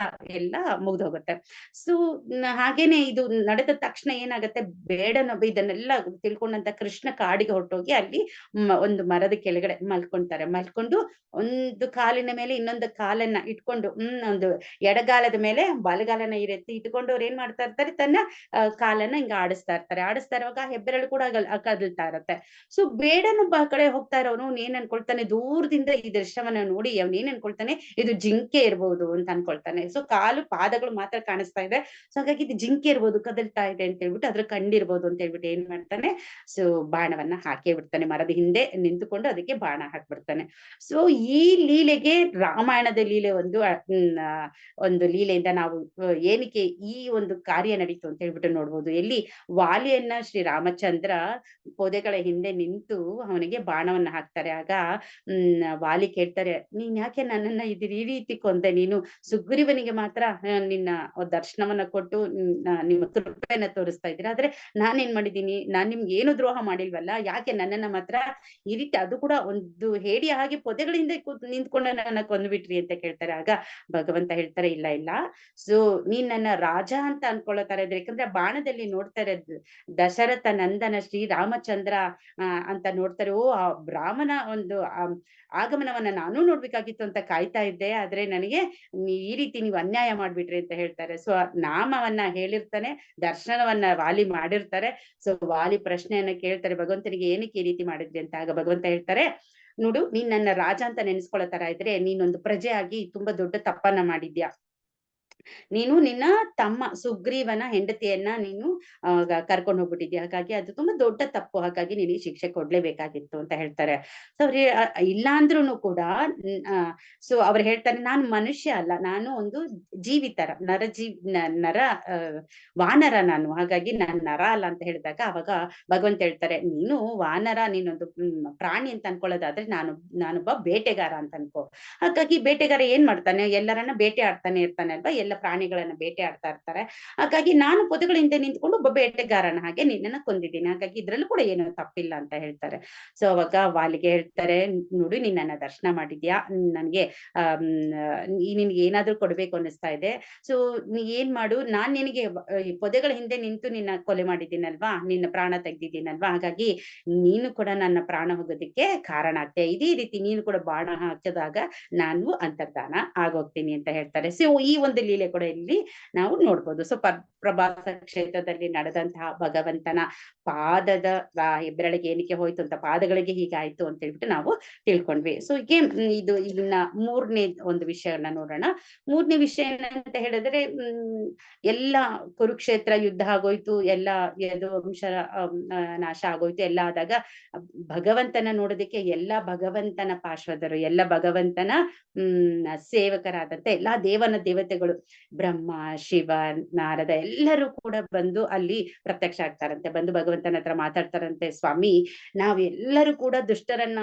ಎಲ್ಲ ಮುಗ್ದು ಹೋಗುತ್ತೆ. ಸೊ ಹಾಗೇನೆ ಇದು ನಡೆದ ತಕ್ಷಣ ಏನಾಗತ್ತೆ, ಬೇಡನೊಬ್ಬ ಇದನ್ನೆಲ್ಲ ತಿಳ್ಕೊಂಡಂತ ಕೃಷ್ಣ ಕಾಡಿಗೆ ಹೊರಟೋಗಿ ಅಲ್ಲಿ ಒಂದು ಮರದ ಕೆಳಗಡೆ ಮಲ್ಕೊಂಡು ಒಂದು ಕಾಲಿನ ಮೇಲೆ ಇನ್ನೊಂದು ಕಾಲನ್ನ ಇಟ್ಕೊಂಡು ಒಂದು ಎಡಗಾಲದ ಮೇಲೆ ಬಲಗಾಲನ ಈ ರೀತಿ ಇಟ್ಕೊಂಡು ಅವ್ರು ಏನ್ ಮಾಡ್ತಾ ಇರ್ತಾರೆ, ತನ್ನ ಕಾಲನ್ನ ಹಿಂಗ ಆಡಿಸ್ತಾ ಇರುವಾಗ ಹೆಬ್ಬೆರಳು ಕೂಡ ಕದಲ್ತಾ ಇರತ್ತೆ. ಸೊ ಬೇಡನೊಬ್ಬ ಆ ಕಡೆ ಹೋಗ್ತಾ ಇರೋನು ಏನ್ ಅನ್ಕೊಳ್ತಾನೆ, ದೂರದಿಂದ ಈ ದೃಶ್ಯವನ್ನ ನೋಡಿ ಅವ್ನ ಏನ್ ಅನ್ಕೊಳ್ತಾನೆ, ಇದು ಜಿಂಕೆ ಇರ್ಬೋದು ಅಂತ ಅನ್ಕೊಳ್ತಾನೆ. ಸೊ ಪಾದಗಳು ಮಾತ್ರ ಕಾಣಿಸ್ತಾ ಇದೆ. ಸೊ ಹಾಗಾಗಿ ಇದು ಜಿಂಕೆ ಇರ್ಬೋದು, ಕದಲ್ತಾ ಇದೆ ಅಂತ ಹೇಳ್ಬಿಟ್ಟು ಅದ್ರ ಕಂಡಿರ್ಬೋದು ಅಂತ ಹೇಳ್ಬಿಟ್ಟು ಏನ್ ಮಾಡ್ತಾನೆ, ಸೊ ಬಾಣವನ್ನ ಹಾಕೇ ಬಿಡ್ತಾನೆ. ಮರದ ಹಿಂದೆ ನಿಂತುಕೊಂಡು ಅದಕ್ಕೆ ಬಾಣ ಹಾಕ್ಬಿಡ್ತಾನೆ. ಸೊ ಈ ಲೀಲೆಗೆ ರಾಮಾಯಣದ ಲೀಲೆ ಒಂದು ಲೀಲೆಯಿಂದ ನಾವು ಏನಕ್ಕೆ ಈ ಒಂದು ಕಾರ್ಯ ನಡೀತು ಅಂತ ಹೇಳ್ಬಿಟ್ಟು ನೋಡ್ಬೋದು. ಎಲ್ಲಿ ವಾಲಿಯನ್ನ ಶ್ರೀ ರಾಮಚಂದ್ರ ಪೊದೆಗಳ ಹಿಂದೆ ನಿಂತು ಅವನಿಗೆ ಬಾಣವನ್ನ ಹಾಕ್ತಾರೆ. ಆಗ ವಾಲಿ ಕೇಳ್ತಾರೆ, ನೀನ್ ಯಾಕೆ ನನ್ನನ್ನ ಈ ರೀತಿ ಕೊಂದೆ? ನೀನು ಸುಗ್ರೀವನಿಗೆ ಮಾತ್ರ ನಿನ್ನ ದರ್ಶನವನ್ನ ಕೊಟ್ಟು ನಿಮ್ಮ ಕೃಪೆಯನ್ನ ತೋರಿಸ್ತಾ ಇದ್ದೀರಾ, ಆದ್ರೆ ನಾನೇನ್ ಮಾಡಿದೀನಿ? ನಾನ್ ನಿಮ್ಗೆ ಏನು ದ್ರೋಹ ಮಾಡಿಲ್ವಲ್ಲ, ಯಾಕೆ ನನ್ನನ್ನ ಮಾತ್ರ ಈ ರೀತಿ, ಅದು ಕೂಡ ಒಂದು ಹೇಡಿಯ ಹಾಗೆ ಪೊದೆಗಳಿಂದ ನಿಂತ್ಕೊಂಡ ನನ್ನ ಕೊಂದ್ಬಿಟ್ರಿ ಅಂತ ಕೇಳ್ತಾರೆ. ಆಗ ಭಗವಂತ ಹೇಳ್ತಾರೆ, ಇಲ್ಲ ಸೊ ನೀನ್ ನನ್ನ ರಾಜ ಅಂತ ಅನ್ಕೊಳ್ಳೋ ತರ ಇದ್ರೆ, ಯಾಕಂದ್ರೆ ಬಾಣದಲ್ಲಿ ನೋಡ್ತಾ ಇರೋದು ದಶರಥ ನಂದನ ಶ್ರೀ ರಾಮಚಂದ್ರ ಅಂತ ನೋಡ್ತಾರೆ. ಓ ಆ ರಾಮನ ಒಂದು ಆಗಮನವನ್ನ ನಾನು ನೋಡ್ಬೇಕಾಗಿತ್ತು ಅಂತ ಕಾಯ್ತಾ ಇದ್ದೆ, ಆದ್ರೆ ನನಗೆ ಈ ರೀತಿ ನೀವು ಅನ್ಯಾಯ ಮಾಡ್ಬಿಟ್ರಿ ಅಂತ ಹೇಳ್ತಾರೆ. ಸೊ ನಾಮವನ್ನ ಹೇಳಿರ್ತಾನೆ, ದರ್ಶನವನ್ನ ವಾಲಿ ಮಾಡಿರ್ತಾರೆ. ಸೊ ವಾಲಿ ಪ್ರಶ್ನೆಯನ್ನ ಕೇಳ್ತಾರೆ ಭಗವಂತನಿಗೆ, ಏನಕ್ಕೆ ಈ ರೀತಿ ಮಾಡಿದ್ರಿ ಅಂತ. ಆಗ ಭಗವಂತ ಹೇಳ್ತಾರೆ, ನೋಡು, ನೀನ್ ನನ್ನ ರಾಜ ಅಂತ ನೆನೆಸ್ಕೊಳ್ಳೋ ತರ ಇದ್ರೆ ನೀನೊಂದು ಪ್ರಜೆ ಆಗಿ ತುಂಬಾ ದೊಡ್ಡ ತಪ್ಪನ್ನ ಮಾಡಿದ್ಯಾ. ನೀನು ನಿನ್ನ ತಮ್ಮ ಸುಗ್ರೀವನ ಹೆಂಡತಿಯನ್ನ ನೀನು ಕರ್ಕೊಂಡು ಹೋಗ್ಬಿಟ್ಟಿದ್ಯಾ, ಹಾಗಾಗಿ ಅದು ತುಂಬಾ ದೊಡ್ಡ ತಪ್ಪು, ಹಾಗಾಗಿ ನಿನಗೆ ಶಿಕ್ಷೆ ಕೊಡ್ಲೇಬೇಕಾಗಿತ್ತು ಅಂತ ಹೇಳ್ತಾರೆ. ಸೊ ಅವ್ರು ಇಲ್ಲ ಅಂದ್ರೂನು ಕೂಡ ಸೊ ಅವ್ರು ಹೇಳ್ತಾರೆ, ನಾನು ಮನುಷ್ಯ ಅಲ್ಲ, ನಾನು ಒಂದು ಜೀವಿ ತರ, ನರ ಆ, ವಾನರ ನಾನು, ಹಾಗಾಗಿ ನಾನ್ ನರ ಅಲ್ಲ ಅಂತ ಹೇಳಿದಾಗ ಅವಾಗ ಭಗವಂತ ಹೇಳ್ತಾರೆ, ನೀನು ವಾನರ, ನೀನೊಂದು ಪ್ರಾಣಿ ಅಂತ ಅನ್ಕೊಳ್ಳೋದಾದ್ರೆ ನಾನೊಬ್ಬ ಬೇಟೆಗಾರ ಅಂತ ಅನ್ಕೋ. ಹಾಗಾಗಿ ಬೇಟೆಗಾರ ಏನ್ ಮಾಡ್ತಾನೆ, ಎಲ್ಲರನ್ನ ಬೇಟೆ ಆಡ್ತಾನೆ ಇರ್ತಾನೆ ಅಲ್ವಾ, ಎಲ್ಲ ಪ್ರಾಣಿಗಳನ್ನ ಬೇಟೆ ಆಡ್ತಾ ಇರ್ತಾರೆ. ಹಾಗಾಗಿ ನಾನು ಪೊದೆಗಳ ಹಿಂದೆ ನಿಂತ್ಕೊಂಡು ಒಬ್ಬ ಬೇಟೆಗಾರನ ಹಾಗೆ ನಿನ್ನನ್ನ ಕೊಂದಿದ್ದೀನಿ, ಹಾಗಾಗಿ ಇದ್ರಲ್ಲೂ ಕೂಡ ಏನು ತಪ್ಪಿಲ್ಲ ಅಂತ ಹೇಳ್ತಾರೆ. ಸೊ ಅವಾಗ ವಾಲಿಗೆ ಹೇಳ್ತಾರೆ, ನೋಡಿ ನೀನ್ ನನ್ನ ದರ್ಶನ ಮಾಡಿದ್ಯಾ, ನನ್ಗೆ ನಿನ್ಗೆ ಏನಾದ್ರೂ ಕೊಡ್ಬೇಕು ಅನ್ನಿಸ್ತಾ ಇದೆ. ಸೊ ನೀ ಏನ್ ಮಾಡು, ನಾನ್ ನಿನಗೆ ಈ ಪೊದೆಗಳ ಹಿಂದೆ ನಿಂತು ನಿನ್ನ ಕೊಲೆ ಮಾಡಿದ್ದೀನಲ್ವಾ, ನಿನ್ನ ಪ್ರಾಣ ತೆಗ್ದಿದ್ದೀನಲ್ವಾ, ಹಾಗಾಗಿ ನೀನು ಕೂಡ ನನ್ನ ಪ್ರಾಣ ಹೋಗೋದಕ್ಕೆ ಕಾರಣ ಆಗ್ತೇ, ಇದೇ ರೀತಿ ನೀನು ಕೂಡ ಬಾಣ ಹಾಕಿದಾಗ ನಾನು ಅಂತರ್ಧಾನ ಆಗೋಗ್ತೀನಿ ಅಂತ ಹೇಳ್ತಾರೆ. ಸೊ ಈ ಒಂದು ಲೀಲೆ ಕೂಡ ಇಲ್ಲಿ ನಾವು ನೋಡ್ಬೋದು. ಸೊ ಪ್ರಭಾಸ ಕ್ಷೇತ್ರದಲ್ಲಿ ನಡೆದಂತಹ ಭಗವಂತನ ಪಾದದ ಹೆಬ್ಬೆರಳಿಗೆ ಏನಕ್ಕೆ ಹೋಯ್ತು ಅಂತ, ಪಾದಗಳಿಗೆ ಹೀಗಾಯ್ತು ಅಂತ ಹೇಳ್ಬಿಟ್ಟು ನಾವು ತಿಳ್ಕೊಂಡ್ವಿ. ಸೊ ಹೀಗೆ ಇದನ್ನ ಮೂರನೇ ಒಂದು ವಿಷಯನ ನೋಡೋಣ. ಮೂರನೇ ವಿಷಯ ಏನಂತ ಹೇಳಿದ್ರೆ, ಎಲ್ಲ ಕುರುಕ್ಷೇತ್ರ ಯುದ್ಧ ಆಗೋಯ್ತು, ಎಲ್ಲ ಯದುವಂಶರ ನಾಶ ಆಗೋಯ್ತು, ಎಲ್ಲ ಆದಾಗ ಭಗವಂತನ ನೋಡೋದಕ್ಕೆ ಎಲ್ಲ ಭಗವಂತನ ಪಾರ್ಶ್ವದರು, ಎಲ್ಲ ಭಗವಂತನ ಸೇವಕರಾದಂತೆ ಎಲ್ಲಾ ದೇವತೆಗಳು, ಬ್ರಹ್ಮ, ಶಿವ, ನಾರದ ಎಲ್ಲರೂ ಕೂಡ ಬಂದು ಅಲ್ಲಿ ಪ್ರತ್ಯಕ್ಷ ಆಗ್ತಾರಂತೆ, ಬಂದು ಭಗವಂತನ ಹತ್ರ ಮಾತಾಡ್ತಾರಂತೆ, ಸ್ವಾಮಿ ನಾವೆಲ್ಲರೂ ಕೂಡ ದುಷ್ಟರನ್ನ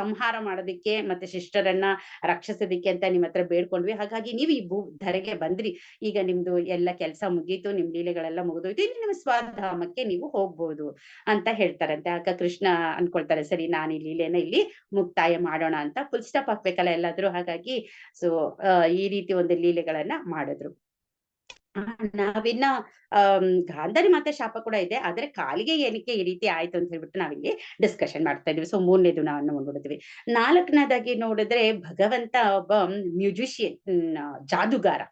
ಸಂಹಾರ ಮಾಡೋದಿಕ್ಕೆ ಮತ್ತೆ ಶಿಷ್ಟರನ್ನ ರಕ್ಷಿಸೋದಿಕ್ಕೆ ಅಂತ ನಿಮ್ ಹತ್ರ ಬೇಡ್ಕೊಂಡ್ವಿ, ಹಾಗಾಗಿ ನೀವು ಈ ಧರೆಗೆ ಬಂದ್ರಿ, ಈಗ ನಿಮ್ದು ಎಲ್ಲ ಕೆಲಸ ಮುಗೀತು, ನಿಮ್ ಲೀಲೆಗಳೆಲ್ಲ ಮುಗಿದೋಯ್ತು, ಇನ್ನು ನಿಮ್ಮ ಸ್ವಧಾಮಕ್ಕೆ ನೀವು ಹೋಗ್ಬೋದು ಅಂತ ಹೇಳ್ತಾರಂತೆ. ಆಗ ಕೃಷ್ಣ ಅನ್ಕೊಳ್ತಾರೆ, ಸರಿ ನಾನು ಈ ಲೀಲೆನ ಇಲ್ಲಿ ಮುಕ್ತಾಯ ಮಾಡೋಣ ಅಂತ, ಫುಲ್ ಸ್ಟಾಪ್ ಹಾಕ್ಬೇಕಲ್ಲ ಎಲ್ಲಾದ್ರೂ, ಹಾಗಾಗಿ ಸೊ ಈ ರೀತಿ ಒಂದು ಲೀಲೆಗಳನ್ನ ಮಾಡಿದ್ರು. ನಾವಿನ್ನ ಗಾಂಧಾರಿ ಮಾತೆ ಶಾಪ ಕೂಡ ಇದೆ, ಆದ್ರೆ ಕಾಲಿಗೆ ಏನಕ್ಕೆ ಈ ರೀತಿ ಆಯ್ತು ಅಂತ ಹೇಳ್ಬಿಟ್ಟು ನಾವಿಲ್ಲಿ ಡಿಸ್ಕಷನ್ ಮಾಡ್ತಾ ಇದೀವಿ. ಸೊ ಮೂರನೇದು ನಾವು ನೋಡಿದ್ವಿ. ನಾಲ್ಕನೇದಾಗಿ ನೋಡಿದ್ರೆ, ಭಗವಂತ ಒಬ್ಬ ಮ್ಯೂಜಿಷಿಯನ್, ಜಾದುಗಾರ,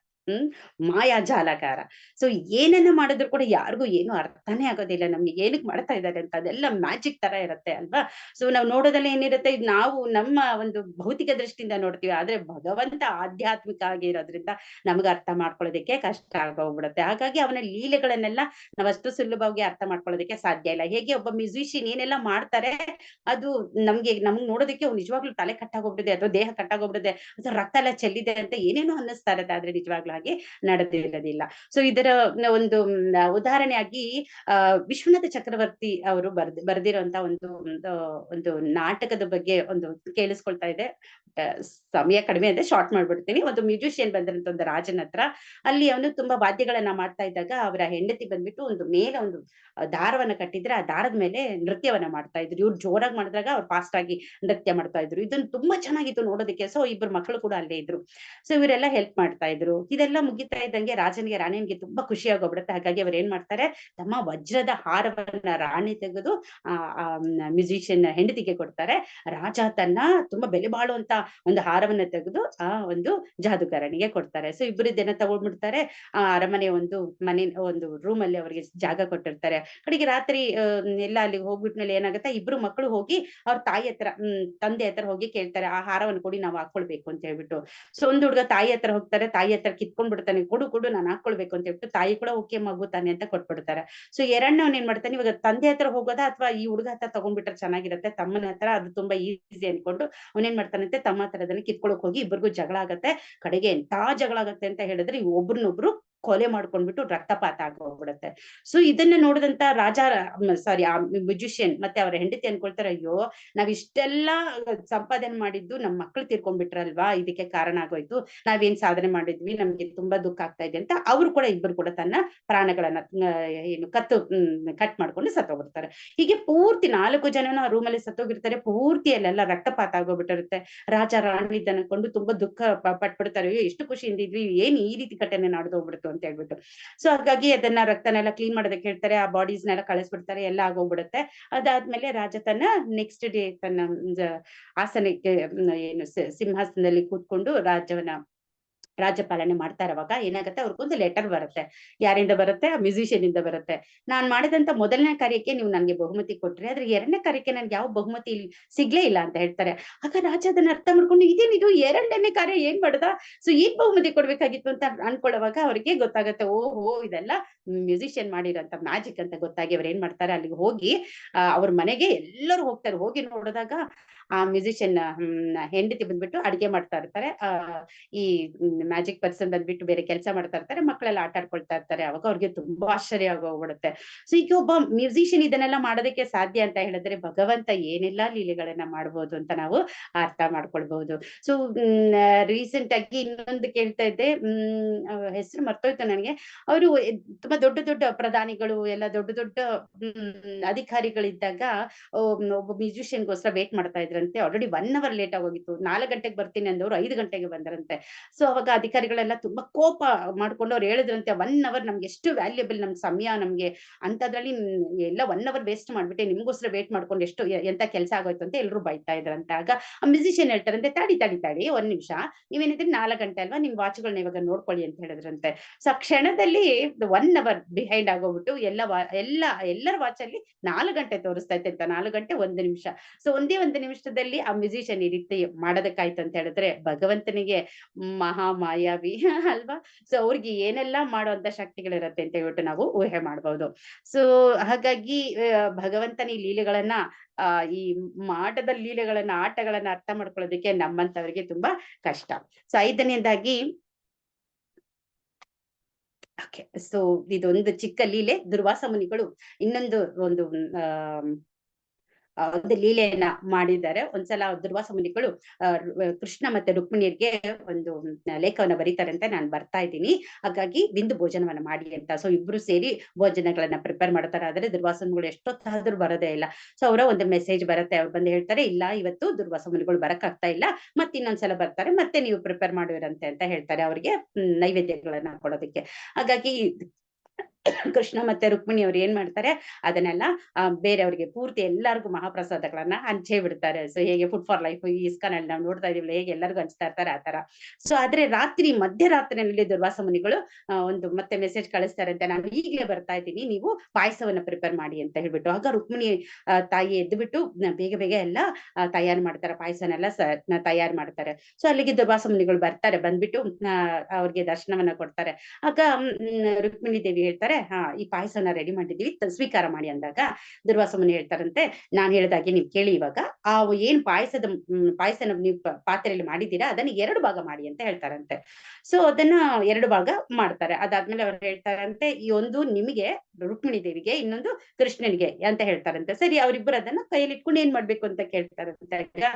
ಮಾಯಾಜಾಲಗಾರ. ಸೊ ಏನನ್ನ ಮಾಡಿದ್ರು ಕೂಡ ಯಾರಿಗೂ ಏನು ಅರ್ಥನೇ ಆಗೋದಿಲ್ಲ, ನಮ್ಗೆ ಏನಕ್ ಮಾಡ್ತಾ ಇದ್ದಾರೆ ಅಂತ, ಅದೆಲ್ಲ ಮ್ಯಾಜಿಕ್ ತರ ಇರುತ್ತೆ ಅಲ್ವಾ. ಸೊ ನಾವು ನೋಡೋದ್ರಲ್ಲಿ ಏನಿರುತ್ತೆ, ಇದು ನಾವು ನಮ್ಮ ಒಂದು ಭೌತಿಕ ದೃಷ್ಟಿಯಿಂದ ನೋಡ್ತೀವಿ, ಆದ್ರೆ ಭಗವಂತ ಆಧ್ಯಾತ್ಮಿಕ ಆಗಿರೋದ್ರಿಂದ ನಮ್ಗೆ ಅರ್ಥ ಮಾಡ್ಕೊಳ್ಳೋದಕ್ಕೆ ಕಷ್ಟ ಆಗೋಗ್ಬಿಡುತ್ತೆ. ಹಾಗಾಗಿ ಅವನ ಲೀಲೆಗಳನ್ನೆಲ್ಲ ನಾವಷ್ಟು ಸುಲಭವಾಗಿ ಅರ್ಥ ಮಾಡ್ಕೊಳ್ಳೋದಕ್ಕೆ ಸಾಧ್ಯ ಇಲ್ಲ. ಹೇಗೆ ಒಬ್ಬ ಮ್ಯೂಸಿಷಿಯನ್ ಏನೆಲ್ಲ ಮಾಡ್ತಾರೆ, ಅದು ನಮ್ಗ್ ನೋಡೋದಕ್ಕೆ ನಿಜವಾಗ್ಲೂ ತಲೆ ಕಟ್ಟಾಗೋಗ್ಬಿಟ್ಟಿದೆ ಅಥವಾ ದೇಹ ಕಟ್ಟಾಗೋಗ್ಬಿಟ್ಟಿದೆ ಅಥವಾ ರಕ್ತ ಎಲ್ಲ ಚೆಲ್ಲಿದೆ ಅಂತ ಏನೇನೋ ಅನ್ನಿಸ್ತಾ ಇರುತ್ತೆ, ಆದ್ರೆ ನಿಜವಾಗ್ಲೂ ಹಾಗೆ ನಡೆದಿರೋದಿಲ್ಲ. ಸೊ ಇದರ ಒಂದು ಉದಾಹರಣೆಯಾಗಿ ವಿಶ್ವನಾಥ ಚಕ್ರವರ್ತಿ ಅವರು ಬರ್ದಿರೋಂತ ಒಂದು ನಾಟಕದ ಬಗ್ಗೆ ಒಂದು ಕೇಳಿಸ್ಕೊಳ್ತಾ ಇದೆ. ಸಮಯ ಕಡಿಮೆ ಇದೆ, ಶಾರ್ಟ್ ಮಾಡ್ಬಿಡ್ತೀನಿ. ಒಂದು ಮ್ಯೂಸಿಷಿಯನ್ ಬಂದಿರಂತ ಒಂದು ರಾಜನ ಹತ್ರ, ಅಲ್ಲಿ ಅವನು ತುಂಬಾ ವಾದ್ಯಗಳನ್ನ ಮಾಡ್ತಾ ಇದ್ದಾಗ ಅವರ ಹೆಂಡತಿ ಬಂದ್ಬಿಟ್ಟು ಒಂದು ಮೇಲೆ ಒಂದು ದಾರವನ್ನ ಕಟ್ಟಿದ್ರೆ ಆ ದಾರದ ಮೇಲೆ ನೃತ್ಯವನ್ನ ಮಾಡ್ತಾ ಇದ್ರು. ಇವ್ರು ಜೋರಾಗಿ ಮಾಡಿದಾಗ ಅವ್ರು ಫಾಸ್ಟ್ ಆಗಿ ನೃತ್ಯ ಮಾಡ್ತಾ ಇದ್ರು. ಇದನ್ನ ತುಂಬಾ ಚೆನ್ನಾಗಿತ್ತು ನೋಡೋದಕ್ಕೆ. ಸೊ ಇಬ್ಬರು ಮಕ್ಕಳು ಕೂಡ ಅಲ್ಲೇ ಇದ್ರು. ಸೊ ಇವರೆಲ್ಲ ಹೆಲ್ಪ್ ಮಾಡ್ತಾ ಇದ್ರು. ಇದೆಲ್ಲ ಮುಗಿತಾ ಇದ್ದಂಗೆ ರಾಜನಿಗೆ, ರಾಣಿಯನ್ಗೆ ತುಂಬಾ ಖುಷಿ ಆಗೋಗ್ಬಿಡುತ್ತೆ. ಹಾಗಾಗಿ ಅವ್ರು ಏನ್ ಮಾಡ್ತಾರೆ, ತಮ್ಮ ವಜ್ರದ ಹಾರವನ್ನ ರಾಣಿ ತೆಗೆದು ಆ ಮ್ಯೂಸಿಷಿಯನ್ ಹೆಂಡತಿಗೆ ಕೊಡ್ತಾರೆ. ರಾಜ ತನ್ನ ತುಂಬಾ ಬೆಲೆ ಬಾಳುವಂತ ಒಂದು ಹಾರವನ್ನ ತೆಗೆದು ಆ ಒಂದು ಜಾದುಗಾರನಿಗೆ ಕೊಡ್ತಾರೆ. ಸೊ ಇಬ್ಬರದ್ದೇನ ತಗೊಂಡ್ಬಿಡ್ತಾರೆ. ಆ ಅರಮನೆ ಒಂದು ರೂಮ್ ಅಲ್ಲಿ ಅವರಿಗೆ ಜಾಗ ಕೊಟ್ಟಿರ್ತಾರೆ. ಕಡೆಗೆ ರಾತ್ರಿ ಎಲ್ಲ ಅಲ್ಲಿಗೆ ಹೋಗ್ಬಿಟ್ಮೇಲೆ ಏನಾಗುತ್ತೆ, ಇಬ್ರು ಮಕ್ಕಳು ಹೋಗಿ ಅವ್ರ ತಾಯಿ ಹತ್ರ ತಂದೆ ಹತ್ರ ಹೋಗಿ ಕೇಳ್ತಾರೆ, ಆ ಹಾರವನ್ನು ಕೊಡಿ, ನಾವು ಹಾಕೊಳ್ಬೇಕು ಅಂತ ಹೇಳ್ಬಿಟ್ಟು. ಸೊ ಒಂದ್ ಹುಡ್ಗ ತಾಯಿ ಹತ್ರ ಹೋಗ್ತಾರೆ, ತಾಯಿ ಹತ್ರ ಕಿತ್ಕೊಂಡ್ ಬಿಡ್ತಾನೆ, ಕೊಡು ನಾನು ಹಾಕೊಳ್ಬೇಕು ಅಂತ ಹೇಳ್ಬಿಟ್ಟು, ತಾಯಿ ಕೂಡ ಓಕೆ ಮಗು ತಾನೆ ಅಂತ ಕೊಟ್ಬಿಡ್ತಾರೆ. ಸೊ ಎರಡನೇವ್ನ್ ಏನ್ ಮಾಡ್ತಾನೆ, ಇವಾಗ ತಂದೆ ಹತ್ರ ಹೋಗೋದಾ ಅಥವಾ ಈ ಹುಡುಗ ಹತ್ರ ತಗೊಂಡ್ಬಿಟ್ರೆ ಚೆನ್ನಾಗಿರುತ್ತೆ, ತಮ್ಮನ ಹತ್ರ ಅದು ತುಂಬಾ ಈಸಿ ಅನ್ಕೊಂಡು ಅವನೇನ್ ಮಾಡ್ತಾನಂತೆ, ತಮ್ಮ ಹತ್ರ ಅದನ್ನ ಕಿತ್ಕೊಳಕ್ ಹೋಗಿ ಇಬ್ಬರಿಗೂ ಜಗಳ ಆಗತ್ತೆ. ಕಡೆಗೆ ಎಂತ ಜಗಳ ಆಗತ್ತೆ ಅಂತ ಹೇಳಿದ್ರೆ, ಒಬ್ರನ್ನೊಬ್ರು ಕೊಲೆ ಮಾಡ್ಕೊಂಡ್ಬಿಟ್ಟು ರಕ್ತಪಾತ ಆಗೋಗ್ಬಿಡುತ್ತೆ. ಸೊ ಇದನ್ನ ನೋಡಿದಂತ ಆ ಮ್ಯೂಜಿಷಿಯನ್ ಮತ್ತೆ ಅವರ ಹೆಂಡತಿ ಅನ್ಕೊಳ್ತಾರೆ, ಅಯ್ಯೋ ನಾವ್ ಇಷ್ಟೆಲ್ಲಾ ಸಂಪಾದನೆ ಮಾಡಿದ್ದು ನಮ್ ಮಕ್ಳು ತೀರ್ಕೊಂಡ್ಬಿಟ್ರಲ್ವಾ, ಇದಕ್ಕೆ ಕಾರಣ ಆಗೋಯ್ತು, ನಾವೇನ್ ಸಾಧನೆ ಮಾಡಿದ್ವಿ, ನಮ್ಗೆ ತುಂಬಾ ದುಃಖ ಆಗ್ತಾ ಇದೆ ಅಂತ ಅವ್ರು ಕೂಡ ಇಬ್ಬರು ಕೂಡ ತನ್ನ ಪ್ರಾಣಗಳನ್ನ ಕಟ್ ಮಾಡ್ಕೊಂಡು ಸತ್ತೋಗ್ಬಿಡ್ತಾರೆ. ಹೀಗೆ ಪೂರ್ತಿ 4 ಜನನ ರೂಮ್ ಅಲ್ಲಿ ಸತ್ತೋಗಿರ್ತಾರೆ. ಪೂರ್ತಿ ಅಲ್ಲೆಲ್ಲ ರಕ್ತಪಾತ ಆಗೋಗ್ಬಿಟ್ಟಿರುತ್ತೆ. ರಾಜ ರಾಣಿ ಅನ್ಕೊಂಡು ತುಂಬಾ ದುಃಖ ಪಟ್ಬಿಡ್ತಾರೆ. ಎಷ್ಟು ಖುಷಿಯಿಂದ ಇದ್ವಿ, ಏನ್ ಈ ರೀತಿ ಘಟನೆ ನಡೆದೋಗ್ಬಿಡ್ತು ಅಂತ ಹೇಳ್ಬಿಟ್ಟು. ಸೊ ಹಾಗಾಗಿ ಅದನ್ನ ರಕ್ತನೆಲ್ಲ ಕ್ಲೀನ್ ಮಾಡೋದಕ್ಕೆ ಹೇಳ್ತಾರೆ, ಆ ಬಾಡೀಸ್ನೆಲ್ಲ ಕಳಿಸ್ಬಿಡ್ತಾರೆ, ಎಲ್ಲ ಆಗೋಗ್ಬಿಡುತ್ತೆ. ಅದಾದ್ಮೇಲೆ ರಾಜ ತನ್ನ ನೆಕ್ಸ್ಟ್ ಡೇ ತನ್ನ ಆಸನಕ್ಕೆ ಏನು ಸಿಂಹಾಸನದಲ್ಲಿ ಕೂತ್ಕೊಂಡು ರಾಜ್ಯವನ್ನ ರಾಜ್ಯಪಾಲನೆ ಮಾಡ್ತಾ ಇರುವಾಗ ಏನಾಗುತ್ತೆ, ಅವ್ರಿಗೊಂದು ಲೆಟರ್ ಬರುತ್ತೆ. ಯಾರಿಂದ ಬರುತ್ತೆ? ಆ ಮ್ಯೂಸಿಷಿಯನ್ ಇಂದ ಬರುತ್ತೆ. ನಾನ್ ಮಾಡಿದಂತ ಮೊದಲನೇ ಕಾರ್ಯಕ್ಕೆ ನೀವು ನನ್ಗೆ ಬಹುಮತಿ ಕೊಟ್ರಿ, ಆದ್ರೆ ಎರಡನೇ ಕಾರ್ಯಕ್ಕೆ ನನ್ಗೆ ಯಾವ ಬಹುಮತಿ ಸಿಗ್ಲೇ ಇಲ್ಲ ಅಂತ ಹೇಳ್ತಾರೆ. ಆಗ ರಾಜ ಅದನ್ನ ಅರ್ಥ ಮಾಡ್ಕೊಂಡು ಇದೇನಿದು ಎರಡನೇ ಕಾರ್ಯ ಏನ್ ಮಾಡ್ದ, ಸೊ ಏನ್ ಬಹುಮತಿ ಕೊಡ್ಬೇಕಾಗಿತ್ತು ಅಂತ ಅನ್ಕೊಳ್ಳುವಾಗ ಅವ್ರಿಗೆ ಗೊತ್ತಾಗತ್ತೆ, ಓಹೋ ಇದೆಲ್ಲ ಮ್ಯೂಸಿಷಿಯನ್ ಮಾಡಿರೋಂತ ಮ್ಯಾಜಿಕ್ ಅಂತ ಗೊತ್ತಾಗಿ ಅವ್ರು ಏನ್ ಮಾಡ್ತಾರೆ, ಅಲ್ಲಿಗೆ ಹೋಗಿ ಅವ್ರ ಮನೆಗೆ ಎಲ್ಲರೂ ಹೋಗ್ತಾರೆ. ಹೋಗಿ ನೋಡಿದಾಗ ಆ ಮ್ಯೂಸಿಷಿಯನ್ ಹೆಂಡತಿ ಬಂದ್ಬಿಟ್ಟು ಅಡಿಗೆ ಮಾಡ್ತಾ ಇರ್ತಾರೆ, ಈ ಮ್ಯಾಜಿಕ್ ಪರ್ಸನ್ ಬಂದ್ಬಿಟ್ಟು ಬೇರೆ ಕೆಲಸ ಮಾಡ್ತಾ ಇರ್ತಾರೆ, ಮಕ್ಕಳೆಲ್ಲ ಆಟ ಆಡ್ಕೊಳ್ತಾ ಇರ್ತಾರೆ. ಅವಾಗ ಅವ್ರಿಗೆ ತುಂಬಾ ಆಶ್ಚರ್ಯ ಆಗೋಗ್ಬಿಡುತ್ತೆ. ಸೊ ಈಗ ಒಬ್ಬ ಮ್ಯೂಸಿಷಿಯನ್ ಇದನ್ನೆಲ್ಲ ಮಾಡೋದಕ್ಕೆ ಸಾಧ್ಯ ಅಂತ ಹೇಳಿದ್ರೆ ಭಗವಂತ ಏನೆಲ್ಲಾ ಲೀಲೆಗಳನ್ನ ಮಾಡ್ಬೋದು ಅಂತ ನಾವು ಅರ್ಥ ಮಾಡ್ಕೊಳ್ಬಹುದು. ಸೊ ರೀಸೆಂಟ್ ಆಗಿ ಇನ್ನೊಂದು ಕೇಳ್ತಾ ಇದ್ದೆ, ಹೆಸರು ಮರ್ತೋಯ್ತು ನನಗೆ. ಅವರು ತುಂಬಾ ದೊಡ್ಡ ದೊಡ್ಡ ಪ್ರಧಾನಿಗಳು ಎಲ್ಲ ದೊಡ್ಡ ದೊಡ್ಡ ಅಧಿಕಾರಿಗಳಿದ್ದಾಗ ಒಬ್ಬ ಮ್ಯೂಸಿಷಿಯನ್ಗೋಸ್ಕರ ವೇಟ್ ಮಾಡ್ತಾ ಇದ್ರಂತೆ. ಆಲ್ರೆಡಿ 1 ಅವರ್ ಲೇಟ್ ಆಗೋಗಿತ್ತು. 4 ಗಂಟೆಗೆ ಬರ್ತೀನಿ ಅಂದವ್ರು 5 ಗಂಟೆಗೆ ಬಂದ್ರಂತೆ. ಸೊ ಅವಾಗ ಅಧಿಕಾರಿಗಳೆಲ್ಲ ತುಂಬಾ ಕೋಪ ಮಾಡ್ಕೊಂಡು ಅವ್ರು ಹೇಳಿದ್ರಂತೆ, 1 ಅವರ್ ನಮ್ಗೆ ಎಷ್ಟು ವ್ಯಾಲ್ಯೂಬಲ್ ನಮ್ ಸಮಯ ನಮ್ಗೆ, ಅಂತದ್ರಲ್ಲಿ ಎಲ್ಲ 1 ಅವರ್ ವೇಸ್ಟ್ ಮಾಡ್ಬಿಟ್ಟೆ, ನಿಮ್ಗೋಸ್ಕರ ವೇಟ್ ಮಾಡ್ಕೊಂಡು ಎಷ್ಟು ಎಂತ ಕೆಲಸ ಆಗೋಯ್ತು ಅಂತ ಎಲ್ರು ಬೈತಾ ಇದ್ರಂತೆ. ಆಗ ಆ ಮ್ಯೂಸಿಷಿಯನ್ ಹೇಳ್ತಾರಂತೆ, ತಾಡಿ 1 ನಿಮಿಷ, ನೀವೇನಿದ್ರೆ 4 ಗಂಟೆ ಅಲ್ವಾ, ನಿಮ್ ವಾಚ್ಗಳನ್ನ ಇವಾಗ ನೋಡ್ಕೊಳ್ಳಿ ಅಂತ ಹೇಳಿದ್ರಂತೆ. ಸೊ ಆ ಕ್ಷಣದಲ್ಲಿ 1 ಅವರ್ ಬಿಹೈಂಡ್ ಆಗೋಗ್ಬಿಟ್ಟು ಎಲ್ಲರ ವಾಚ್ ಅಲ್ಲಿ 4 ಗಂಟೆ ತೋರಿಸ್ತಾ ಇತ್ತೆ ಅಂತ. 4 ಗಂಟೆ 1 ನಿಮಿಷ. ಸೊ ಒಂದೇ 1 ನಿಮಿಷದಲ್ಲಿ ಆ ಮ್ಯೂಸಿಷಿಯನ್ ಈ ರೀತಿ ಮಾಡೋದಕ್ಕಾಯ್ತು ಅಂತ ಹೇಳಿದ್ರೆ ಭಗವಂತನಿಗೆ ಮಹಾ ಮಾಯಾವಿ ಅಲ್ವಾ. ಸೊ ಅವ್ರಿಗೆ ಏನೆಲ್ಲಾ ಮಾಡುವಂತ ಶಕ್ತಿಗಳಿರತ್ತೆ ಅಂತ ಹೇಳ್ಬಿಟ್ಟು ನಾವು ಊಹೆ ಮಾಡ್ಬಹುದು. ಸೊ ಹಾಗಾಗಿ ಭಗವಂತನ ಈ ಲೀಲೆಗಳನ್ನ ಈ ಮಾಟದ ಲೀಲೆಗಳನ್ನ ಆಟಗಳನ್ನ ಅರ್ಥ ಮಾಡ್ಕೊಳ್ಳೋದಕ್ಕೆ ನಮ್ಮಂತವರಿಗೆ ತುಂಬಾ ಕಷ್ಟ. ಸೊ 5ನೇದಾಗಿ ಓಕೆ, ಸೊ ಇದೊಂದು ಚಿಕ್ಕ ಲೀಲೆ. ದುರ್ವಾಸ ಮುನಿಗಳು ಇನ್ನೊಂದು ಒಂದು ಒಂದು ಲೀಲೆಯನ್ನ ಮಾಡಿದ್ದಾರೆ. ಒಂದ್ಸಲ ದುರ್ವಾಸ ಮುನಿಗಳು ಕೃಷ್ಣ ಮತ್ತೆ ರುಕ್ಮಿಣಿಯರಿಗೆ ಒಂದು ಲೇಖವನ್ನ ಬರೀತಾರೆ ಅಂತ ನಾನು ಬರ್ತಾ ಇದ್ದೀನಿ, ಹಾಗಾಗಿ ವಿಂದು ಭೋಜನವನ್ನ ಮಾಡಿ ಅಂತ. ಸೊ ಇಬ್ರು ಸೇರಿ ಭೋಜನಗಳನ್ನ ಪ್ರಿಪೇರ್ ಮಾಡ್ತಾರೆ. ಆದ್ರೆ ದುರ್ವಾಸ ಮುನಿಗಳು ಎಷ್ಟೊತ್ತಾದ್ರೂ ಬರೋದೇ ಇಲ್ಲ. ಸೊ ಅವರ ಒಂದು ಮೆಸೇಜ್ ಬರುತ್ತೆ, ಅವ್ರು ಬಂದು ಹೇಳ್ತಾರೆ, ಇಲ್ಲ ಇವತ್ತು ದುರ್ವಾಸ ಮುನಿಗಳು ಬರಕ್ ಆಗ್ತಾ ಇಲ್ಲ, ಮತ್ತೆ ಇನ್ನೊಂದ್ಸಲ ಬರ್ತಾರೆ, ಮತ್ತೆ ನೀವು ಪ್ರಿಪೇರ್ ಮಾಡಿರಂತೆ ಅಂತ ಹೇಳ್ತಾರೆ ಅವ್ರಿಗೆ ನೈವೇದ್ಯಗಳನ್ನ ಕೊಡೋದಕ್ಕೆ. ಹಾಗಾಗಿ ಕೃಷ್ಣ ಮತ್ತೆ ರುಕ್ಮಿಣಿ ಅವ್ರು ಏನ್ ಮಾಡ್ತಾರೆ, ಅದನ್ನೆಲ್ಲ ಬೇರೆಯವ್ರಿಗೆ ಪೂರ್ತಿ ಎಲ್ಲರಿಗೂ ಮಹಾಪ್ರಸಾದಗಳನ್ನ ಹಂಚೇ ಬಿಡ್ತಾರೆ. ಸೊ ಹೇಗೆ ಫುಡ್ ಫಾರ್ ಲೈಫ್ ಈ ಇಸ್ಕಾನ್ ಅಲ್ಲಿ ನಾವು ನೋಡ್ತಾ ಇದೀವಿ, ಹೇಗೆ ಎಲ್ಲರಿಗೂ ಹಂಚ್ತಾ ಇರ್ತಾರೆ ಆತರ. ಸೊ ಆದ್ರೆ ಮಧ್ಯರಾತ್ರಿನಲ್ಲಿ ದುರ್ವಾಸ ಮುನಿಗಳು ಒಂದು ಮತ್ತೆ ಮೆಸೇಜ್ ಕಳಿಸ್ತಾರೆ ಅಂತ, ನಾನು ಈಗಲೇ ಬರ್ತಾ ಇದ್ದೀನಿ, ನೀವು ಪಾಯಸವನ್ನ ಪ್ರಿಪೇರ್ ಮಾಡಿ ಅಂತ ಹೇಳ್ಬಿಟ್ಟು. ಆಗ ರುಕ್ಮಿಣಿ ತಾಯಿ ಎದ್ದುಬಿಟ್ಟು ಬೇಗ ಬೇಗ ಎಲ್ಲ ತಯಾರು ಮಾಡ್ತಾರೆ, ಪಾಯಸನೆಲ್ಲ ತಯಾರು ಮಾಡ್ತಾರೆ. ಸೊ ಅಲ್ಲಿಗೆ ದುರ್ವಾಸ ಮುನಿಗಳು ಬರ್ತಾರೆ, ಬಂದ್ಬಿಟ್ಟು ಅವ್ರಿಗೆ ದರ್ಶನವನ್ನ ಕೊಡ್ತಾರೆ. ಆಗ ರುಕ್ಮಿಣಿ ದೇವಿ ಹೇಳ್ತಾರೆ, ಈ ಪಾಯಸನ ರೆಡಿ ಮಾಡಿದೀವಿ, ಸ್ವೀಕಾರ ಮಾಡಿ ಅಂದಾಗ ದುರ್ವಾಸ ಮುನಿ ಹೇಳ್ತಾರಂತೆ, ನಾನ್ ಹೇಳ್ದಾಗೆ ನೀವ್ ಕೇಳಿ, ಇವಾಗ ಆ ಏನ್ ಪಾಯಸನ ನೀವು ಪಾತ್ರೆಯಲ್ಲಿ ಮಾಡಿದ್ದೀರಾ ಅದನ್ನ 2 ಭಾಗ ಮಾಡಿ ಅಂತ ಹೇಳ್ತಾರಂತೆ. ಸೊ ಅದನ್ನ 2 ಭಾಗ ಮಾಡ್ತಾರೆ. ಅದಾದ್ಮೇಲೆ ಅವ್ರು ಹೇಳ್ತಾರಂತೆ, ಈ ಒಂದು ನಿಮಗೆ ರುಕ್ಮಿಣಿ ದೇವಿಗೆ, ಇನ್ನೊಂದು ಕೃಷ್ಣನಿಗೆ ಅಂತ ಹೇಳ್ತಾರಂತೆ. ಸರಿ, ಅವ್ರಿಬ್ಬರು ಅದನ್ನ ಕೈಯಲ್ಲಿ ಇಟ್ಕೊಂಡು ಏನ್ ಮಾಡ್ಬೇಕು ಅಂತ ಕೇಳ್ತಾರಂತೆ.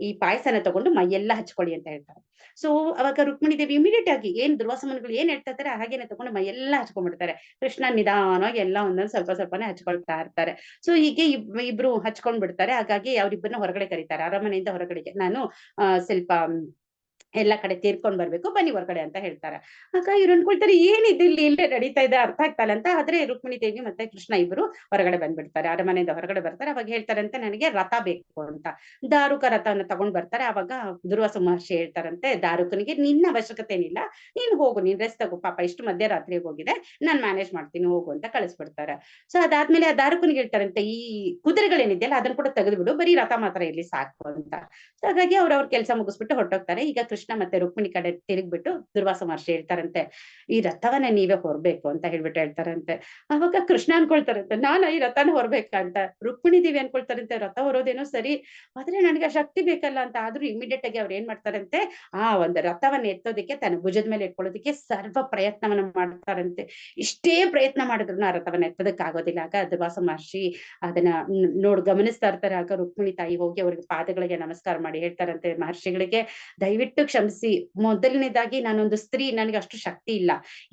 ಈ ಪಾಯಸನ ತಗೊಂಡು ಮೈಯೆಲ್ಲ ಹಚ್ಕೊಳ್ಳಿ ಅಂತ ಹೇಳ್ತಾರೆ. ಸೊ ಅವಾಗ ರುಕ್ಮಿಣಿ ದೇವಿ ಇಮಿಡಿಯೇಟ್ ಆಗಿ ಏನ್ ದುರ್ವಾಸ ಮುನಿಗಳು ಏನ್ ಹೇಳ್ತಾ ಇರ್ತಾರೆ ಹಾಗೇನೆ ತಗೊಂಡು ಮೈಯೆಲ್ಲ ಹಚ್ಕೊಂಡ್ಬಿಡ್ತಾರೆ. ಕೃಷ್ಣ ನಿಧಾನವಾಗಿ ಎಲ್ಲ ಒಂದೊಂದ್ ಸ್ವಲ್ಪನೇ ಹಚ್ಕೊಳ್ತಾ ಇರ್ತಾರೆ. ಸೊ ಹೀಗೆ ಇಬ್ರು ಹಚ್ಕೊಂಡ್ ಬಿಡ್ತಾರೆ. ಹಾಗಾಗಿ ಅವ್ರಿಬ್ಬರನ್ನ ಹೊರಗಡೆ ಕರೀತಾರೆ, ಅರಮನೆಯಿಂದ ಹೊರಗಡೆಗೆ. ನಾನು ಸ್ವಲ್ಪ ಎಲ್ಲ ಕಡೆ ತೀರ್ಕೊಂಡ್ ಬರ್ಬೇಕು, ಬನ್ನಿ ಹೊರಗಡೆ ಅಂತ ಹೇಳ್ತಾರೆ. ಆಗ ಇವ್ರು ಅನ್ಕೊಳ್ತಾರೆ, ಏನಿದು ಇಲ್ಲಿ ಇಲ್ಲೇ ನಡೀತಾ ಇದೆ, ಅರ್ಥ ಆಗ್ತಾ ಇಲ್ಲ ಅಂತ. ಆದ್ರೆ ರುಕ್ಮಿಣಿ ದೇವಿ ಮತ್ತೆ ಕೃಷ್ಣ ಇಬ್ರು ಹೊರಗಡೆ ಬಂದ್ಬಿಡ್ತಾರೆ, ಅರಮನೆಯಿಂದ ಹೊರಗಡೆ ಬರ್ತಾರೆ. ಅವಾಗ ಹೇಳ್ತಾರಂತೆ, ನನಗೆ ರಥ ಬೇಕು ಅಂತ. ದಾರುಕ ರಥವನ್ನ ತಗೊಂಡ್ ಬರ್ತಾರೆ. ಅವಾಗ ದುರ್ವಾಸ ಮಹರ್ಷಿ ಹೇಳ್ತಾರಂತೆ ದಾರುಕನಿಗೆ, ನಿನ್ನ ಅವಶ್ಯಕತೆ ಏನಿಲ್ಲ, ನೀನ್ ಹೋಗು, ನೀನ್ ರೆಸ್ಟ್ ತಗೋ, ಪಾಪ ಇಷ್ಟು ಮಧ್ಯರಾತ್ರಿಗೆ ಹೋಗಿದೆ, ನಾನ್ ಮ್ಯಾನೇಜ್ ಮಾಡ್ತೀನಿ, ಹೋಗು ಅಂತ ಕಳಿಸ್ಬಿಡ್ತಾರೆ. ಸೊ ಅದಾದ್ಮೇಲೆ ಆ ದಾರುಕನಿಗೆ ಹೇಳ್ತಾರಂತೆ, ಈ ಕುದುರೆಗಳೇನಿದೆಯಲ್ಲ ಅದನ್ನ ಕೂಡ ತೆಗೆದ್ಬಿಡು, ಬರೀ ರಥ ಮಾತ್ರ ಇಲ್ಲಿ ಸಾಕು ಅಂತ. ಸೊ ಹಾಗಾಗಿ ಅವ್ರ ಕೆಲಸ ಮುಗಿಸ್ಬಿಟ್ಟು ಹೊರಟೋಗ್ತಾರೆ. ಈಗ ಕೃಷ್ಣ ಮತ್ತೆ ರುಕ್ಮಿಣಿ ಕಡೆ ತಿರುಗ್ಬಿಟ್ಟು ದುರ್ವಾಸ ಮಹರ್ಷಿ ಹೇಳ್ತಾರಂತೆ, ಈ ರಥವನ್ನ ನೀವೇ ಹೊರಬೇಕು ಅಂತ ಹೇಳ್ಬಿಟ್ಟು ಹೇಳ್ತಾರಂತೆ. ಅವಾಗ ಕೃಷ್ಣ ಅನ್ಕೊಳ್ತಾರಂತೆ, ನಾನು ಈ ರಥನ ಹೊರಬೇಕಂತ. ರುಕ್ಮಿಣಿ ದೇವಿ ಅನ್ಕೊಳ್ತಾರಂತೆ, ರಥ ಹೊರೋದೇನೋ ಸರಿ, ಆದ್ರೆ ನನಗೆ ಶಕ್ತಿ ಬೇಕಲ್ಲ ಅಂತ. ಆದ್ರೂ ಇಮಿಡಿಯೇಟ್ ಆಗಿ ಅವ್ರು ಏನ್ ಮಾಡ್ತಾರಂತೆ, ಒಂದು ರಥವನ್ನ ಎತ್ತೋದಕ್ಕೆ ತನ್ನ ಭುಜದ ಮೇಲೆ ಇಟ್ಕೊಳ್ಳೋದಕ್ಕೆ ಸರ್ವ ಪ್ರಯತ್ನವನ್ನ ಮಾಡ್ತಾರಂತೆ. ಇಷ್ಟೇ ಪ್ರಯತ್ನ ಮಾಡಿದ್ರು ಆ ರಥವನ್ನ ಎತ್ತೋದಕ್ಕೆ ಆಗೋದಿಲ್ಲ. ಆಗ ದುರ್ವಾಸ ಮಹರ್ಷಿ ಅದನ್ನ ಗಮನಿಸ್ತಾ ಇರ್ತಾರೆ. ಆಗ ರುಕ್ಮಿಣಿ ತಾಯಿ ಹೋಗಿ ಅವ್ರಿಗೆ ಪಾದಗಳಿಗೆ ನಮಸ್ಕಾರ ಮಾಡಿ ಹೇಳ್ತಾರಂತೆ, ಮಹರ್ಷಿಗಳಿಗೆ ದಯವಿಟ್ಟು ಕ್ಷಮಿಸಿ, ಮೊದಲನೇದಾಗಿ ನಾನೊಂದು ಸ್ತ್ರೀ, ನನಗೆ ಅಷ್ಟು ಶಕ್ತಿ ಇಲ್ಲ.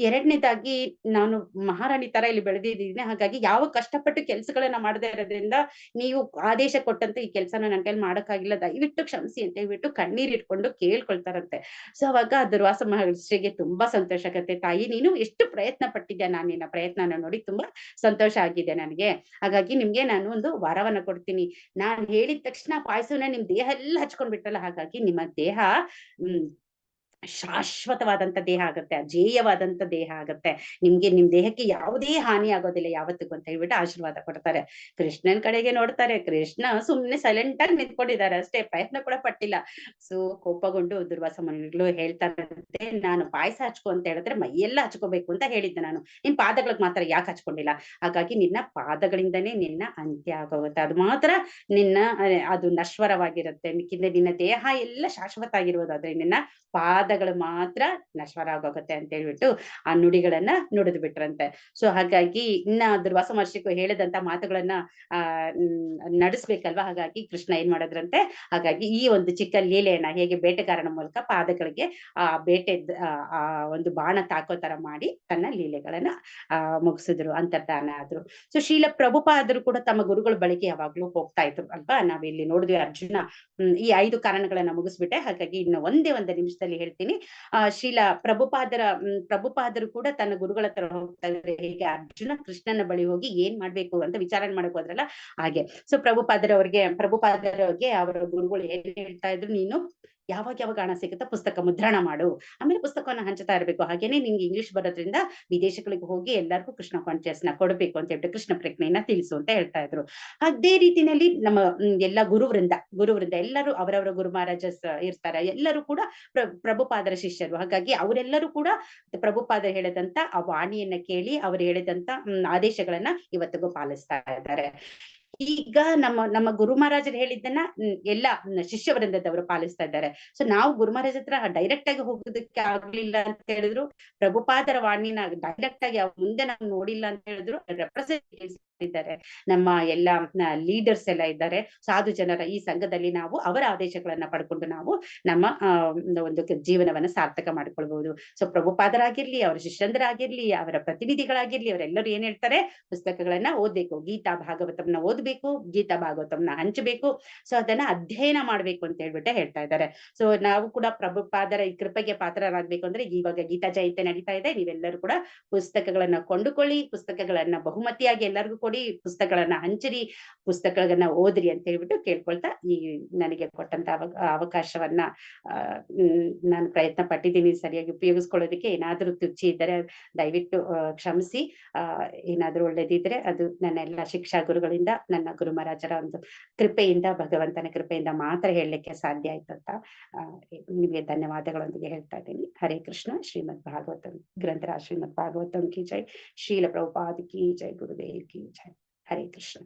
ಎರಡನೇದಾಗಿ ನಾನು ಮಹಾರಾಣಿ ತರ ಇಲ್ಲಿ ಬೆಳೆದಿದ್ದೀನಿ, ಹಾಗಾಗಿ ಯಾವ ಕಷ್ಟಪಟ್ಟು ಕೆಲ್ಸಗಳನ್ನ ಮಾಡದೇ ಇರೋದ್ರಿಂದ ನೀವು ಆದೇಶ ಕೊಟ್ಟಂತ ಈ ಕೆಲ್ಸನ ನನ್ ಕೈಲಿ ಮಾಡಕ್ಕಾಗಿಲ್ಲ, ದಯವಿಟ್ಟು ಕ್ಷಮಿಸಿ ಅಂತ ಹೇಳ್ಬಿಟ್ಟು ಕಣ್ಣೀರ್ ಇಟ್ಕೊಂಡು ಕೇಳ್ಕೊಳ್ತಾರಂತೆ. ಸೊ ಅವಾಗ ದುರ್ವಾಸ ಮಹರ್ಷಿಗೆ ತುಂಬಾ ಸಂತೋಷ ಆಗತ್ತೆ, ತಾಯಿ ನೀನು ಎಷ್ಟು ಪ್ರಯತ್ನ ಪಟ್ಟಿದ್ಯಾ, ನಾನು ನಿನ್ನ ಪ್ರಯತ್ನನ ನೋಡಿ ತುಂಬಾ ಸಂತೋಷ ಆಗಿದೆ ನನಗೆ. ಹಾಗಾಗಿ ನಿಮ್ಗೆ ನಾನು ಒಂದು ವರವನ್ನ ಕೊಡ್ತೀನಿ. ನಾನ್ ಹೇಳಿದ ತಕ್ಷಣ ಪಾಯಸವನ್ನ ನಿಮ್ ದೇಹ ಎಲ್ಲ ಹಚ್ಕೊಂಡ್ ಬಿಟ್ರಲ್ಲ, ಹಾಗಾಗಿ ನಿಮ್ಮ ದೇಹ ಶಾಶ್ವತವಾದಂತ ದೇಹ ಆಗುತ್ತೆ, ಅಜೇಯವಾದಂತ ದೇಹ ಆಗುತ್ತೆ. ನಿಮ್ ದೇಹಕ್ಕೆ ಯಾವುದೇ ಹಾನಿ ಆಗೋದಿಲ್ಲ ಯಾವತ್ತಿಗೂ ಅಂತ ಹೇಳ್ಬಿಟ್ಟು ಆಶೀರ್ವಾದ ಕೊಡ್ತಾರೆ. ಕೃಷ್ಣನ್ ಕಡೆಗೆ ನೋಡ್ತಾರೆ. ಕೃಷ್ಣ ಸುಮ್ನೆ ಸೈಲೆಂಟ್ ಆಗಿ ನಿಂತ್ಕೊಂಡಿದ್ದಾರೆ ಅಷ್ಟೇ, ಪ್ರಯತ್ನ ಕೂಡ ಪಟ್ಟಿಲ್ಲ. ಸೊ ಕೋಪಗೊಂಡು ದುರ್ವಾಸ ಮುನಿಗಳು ಹೇಳ್ತಾರಂತೆ, ನಾನು ಪಾಯಸ ಹಚ್ಕೊ ಅಂತ ಹೇಳಿದ್ರೆ ಮೈಯೆಲ್ಲ ಹಚ್ಕೋಬೇಕು ಅಂತ ಹೇಳಿದ್ದೆ ನಾನು. ನಿನ್ ಪಾದಗಳಿಗೆ ಮಾತ್ರ ಯಾಕೆ ಹಚ್ಕೊಂಡಿಲ್ಲ? ಹಾಗಾಗಿ ನಿನ್ನ ಪಾದಗಳಿಂದನೇ ನಿನ್ನ ಅಂತ್ಯ ಆಗೋಗುತ್ತೆ. ಅದು ಮಾತ್ರ ನಿನ್ನ ಅದು ನಶ್ವರವಾಗಿರುತ್ತೆ. ಮಿಕ್ಕಿದ ನಿನ್ನ ದೇಹ ಎಲ್ಲ ಶಾಶ್ವತ ಆಗಿರುವುದಾದ್ರೆ ನಿನ್ನ ಪಾದಗಳು ಮಾತ್ರ ನಶ್ವರ ಆಗೋಗುತ್ತೆ ಅಂತ ಹೇಳ್ಬಿಟ್ಟು ಆ ನುಡಿಗಳನ್ನ ನುಡಿದು ಬಿಟ್ರಂತೆ. ಸೊ ಹಾಗಾಗಿ ಇನ್ನ ದುರ್ವಾಸ ಮಹರ್ಷಿಗೂ ಹೇಳಿದಂತ ಮಾತುಗಳನ್ನ ಆ ನಡೆಸ್ಬೇಕಲ್ವಾ, ಹಾಗಾಗಿ ಕೃಷ್ಣ ಏನ್ ಮಾಡಿದ್ರಂತೆ, ಹಾಗಾಗಿ ಈ ಒಂದು ಚಿಕ್ಕ ಲೀಲೆಯನ್ನ ಹೇಗೆ ಬೇಟೆಗಾರನ ಮೂಲಕ ಪಾದಗಳಿಗೆ ಆ ಬೇಟೆ ಆ ಒಂದು ಬಾಣ ತಾಕೋ ತರ ಮಾಡಿ ತನ್ನ ಲೀಲೆಗಳನ್ನ ಮುಗಿಸಿದ್ರು, ಅಂತರ್ಧಾನ ಆದ್ರು. ಸೊ ಶೀಲ ಪ್ರಭುಪಾದರು ಕೂಡ ತಮ್ಮ ಗುರುಗಳ ಬಳಿಗೆ ಯಾವಾಗ್ಲೂ ಹೋಗ್ತಾ ಇದ್ರು ಅಲ್ವಾ. ನಾವಿಲ್ಲಿ ನೋಡಿದ್ವಿ ಅರ್ಜುನ ಈ 5 ಕಾರಣಗಳನ್ನ ಮುಗಿಸ್ಬಿಟ್ಟೆ. ಹಾಗಾಗಿ ಇನ್ನು ಒಂದೇ ಒಂದು ನಿಮಿಷದಲ್ಲಿ ಹೇಳ್ತೀನಿ. ಶೀಲ ಪ್ರಭುಪಾದರು ಕೂಡ ತನ್ನ ಗುರುಗಳ ಹತ್ರ ಹೋಗ್ತಾ ಇದ್ರೆ ಹೇಗೆ ಅರ್ಜುನ ಕೃಷ್ಣನ ಬಳಿ ಹೋಗಿ ಏನ್ ಮಾಡ್ಬೇಕು ಅಂತ ವಿಚಾರಣೆ ಮಾಡಕ್ ಹೋದ್ರಲ್ಲ ಹಾಗೆ. ಸೊ ಪ್ರಭುಪಾದರವ್ರಿಗೆ ಅವರ ಗುರುಗಳು ಏನ್ ಹೇಳ್ತಾ ಇದ್ರು, ನೀನು ಯಾವಾಗ ಯಾವಾಗ ಹಣ ಸಿಗುತ್ತೋ ಪುಸ್ತಕ ಮುದ್ರಣ ಮಾಡು, ಆಮೇಲೆ ಪುಸ್ತಕವನ್ನ ಹಂಚ್ತಾ ಇರ್ಬೇಕು. ಹಾಗೇನೆ ನಿಂಗೆ ಇಂಗ್ಲಿಷ್ ಬರೋದ್ರಿಂದ ವಿದೇಶಗಳಿಗೆ ಹೋಗಿ ಎಲ್ಲರಿಗೂ ಕೃಷ್ಣ ಕಾನ್ಶಿಯಸ್ ನ ಕೊಡ್ಬೇಕು ಅಂತ ಹೇಳ್ಬಿಟ್ಟು ಕೃಷ್ಣ ಪ್ರಜ್ಞೆಯನ್ನ ತಿಳಿಸು ಅಂತ ಹೇಳ್ತಾ ಇದ್ರು. ಅದೇ ರೀತಿನಲ್ಲಿ ನಮ್ಮ ಎಲ್ಲ ಗುರುವೃಂದ ಎಲ್ಲರೂ ಅವರವರ ಗುರು ಮಹಾರಾಜಸ್ ಇರ್ತಾರೆ, ಎಲ್ಲರೂ ಕೂಡ ಪ್ರಭುಪಾದರ ಶಿಷ್ಯರು. ಹಾಗಾಗಿ ಅವರೆಲ್ಲರೂ ಕೂಡ ಪ್ರಭುಪಾದರು ಹೇಳಿದಂತ ಆ ವಾಣಿಯನ್ನ ಕೇಳಿ ಅವರು ಹೇಳಿದಂತ ಆದೇಶಗಳನ್ನ ಇವತ್ತಿಗೂ ಪಾಲಿಸ್ತಾ ಇದ್ದಾರೆ. ಈಗ ನಮ್ಮ ಗುರು ಮಹಾರಾಜರು ಹೇಳಿದ್ದನ್ನ ಎಲ್ಲ ಶಿಷ್ಯ ವೃಂದದವರು ಪಾಲಿಸ್ತಾ ಇದ್ದಾರೆ. ಸೊ ನಾವು ಗುರು ಮಹಾರಾಜ್ ಹತ್ರ ಡೈರೆಕ್ಟ್ ಆಗಿ ಹೋಗೋದಕ್ಕೆ ಆಗ್ಲಿಲ್ಲ ಅಂತ ಹೇಳಿದ್ರು, ಪ್ರಭುಪಾದರ ವಾಣಿನ ಡೈರೆಕ್ಟ್ ಆಗಿ ಮುಂದೆ ನಾವು ನೋಡಿಲ್ಲ ಅಂತ ಹೇಳಿದ್ರು, ರೆಪ್ರೆಸೆಂಟೇಟಿವ್ಸ್ ಇದ್ದಾರೆ, ನಮ್ಮ ಎಲ್ಲ ಲೀಡರ್ಸ್ ಎಲ್ಲ ಇದ್ದಾರೆ, ಸಾಧು ಜನರ ಈ ಸಂಘದಲ್ಲಿ ನಾವು ಅವರ ಆದೇಶಗಳನ್ನ ಪಡ್ಕೊಂಡು ನಾವು ನಮ್ಮ ಒಂದು ಜೀವನವನ್ನ ಸಾರ್ಥಕ ಮಾಡ್ಕೊಳ್ಬಹುದು. ಸೊ ಪ್ರಭುಪಾದರಾಗಿರ್ಲಿ, ಅವರ ಶಿಷ್ಯಂದರಾಗಿರ್ಲಿ, ಅವರ ಪ್ರತಿನಿಧಿಗಳಾಗಿರ್ಲಿ, ಅವರೆಲ್ಲರೂ ಏನ್ ಹೇಳ್ತಾರೆ, ಪುಸ್ತಕಗಳನ್ನ ಓದ್ಬೇಕು, ಗೀತಾ ಭಾಗವತಂನ ಓದ್ಬೇಕು, ಗೀತಾ ಭಾಗವತಂನ ಹಂಚಬೇಕು, ಸೊ ಅದನ್ನ ಅಧ್ಯಯನ ಮಾಡ್ಬೇಕು ಅಂತ ಹೇಳ್ಬಿಟ್ಟೆ ಹೇಳ್ತಾ ಇದ್ದಾರೆ. ಸೊ ನಾವು ಕೂಡ ಪ್ರಭುಪಾದರ ಈ ಕೃಪೆಗೆ ಪಾತ್ರರಾಗ್ಬೇಕು ಅಂದ್ರೆ ಇವಾಗ ಗೀತಾ ಜಯಂತಿ ನಡೀತಾ ಇದೆ, ನೀವೆಲ್ಲರೂ ಕೂಡ ಪುಸ್ತಕಗಳನ್ನ ಕೊಂಡುಕೊಳ್ಳಿ, ಪುಸ್ತಕಗಳನ್ನ ಬಹುಮತಿಯಾಗಿ ಎಲ್ಲರಿಗೂ ಕೊಡಿ, ಪುಸ್ತಕಗಳನ್ನ ಹಂಚಿರಿ, ಪುಸ್ತಕಗಳನ್ನ ಓದ್ರಿ ಅಂತ ಹೇಳ್ಬಿಟ್ಟು ಕೇಳ್ಕೊಳ್ತಾ ಈ ನನಗೆ ಕೊಟ್ಟಂತ ಅವಕಾಶವನ್ನ ನಾನು ಪ್ರಯತ್ನ ಪಟ್ಟಿದ್ದೀನಿ ಸರಿಯಾಗಿ ಉಪಯೋಗಿಸ್ಕೊಳ್ಳೋದಕ್ಕೆ. ಏನಾದ್ರೂ ತುಚ್ಚಿ ಇದ್ದರೆ ದಯವಿಟ್ಟು ಕ್ಷಮಿಸಿ. ಏನಾದ್ರೂ ಒಳ್ಳೇದಿದ್ರೆ ಅದು ನನ್ನ ಎಲ್ಲ ಶಿಕ್ಷಾ ಗುರುಗಳಿಂದ, ನನ್ನ ಗುರು ಮಹಾರಾಜರ ಒಂದು ಕೃಪೆಯಿಂದ, ಭಗವಂತನ ಕೃಪೆಯಿಂದ ಮಾತ್ರ ಹೇಳಲಿಕ್ಕೆ ಸಾಧ್ಯ ಆಯ್ತು ಅಂತ ನಿಮಗೆ ಧನ್ಯವಾದಗಳೊಂದಿಗೆ ಹೇಳ್ತಾ ಇದ್ದೀನಿ. ಹರೇ ಕೃಷ್ಣ. ಶ್ರೀಮದ್ ಭಾಗವತಂ ಗ್ರಂಥರಾಜ್ ಶ್ರೀಮದ್ ಭಾಗವತಂ ಕಿ ಜೈ, ಶ್ರೀಲ ಪ್ರಭುಪಾದ್ ಕಿ ಜೈ, ಗುರುದೇವ್ ಕಿ ಜೈ. ಹರೇ ಕೃಷ್ಣ.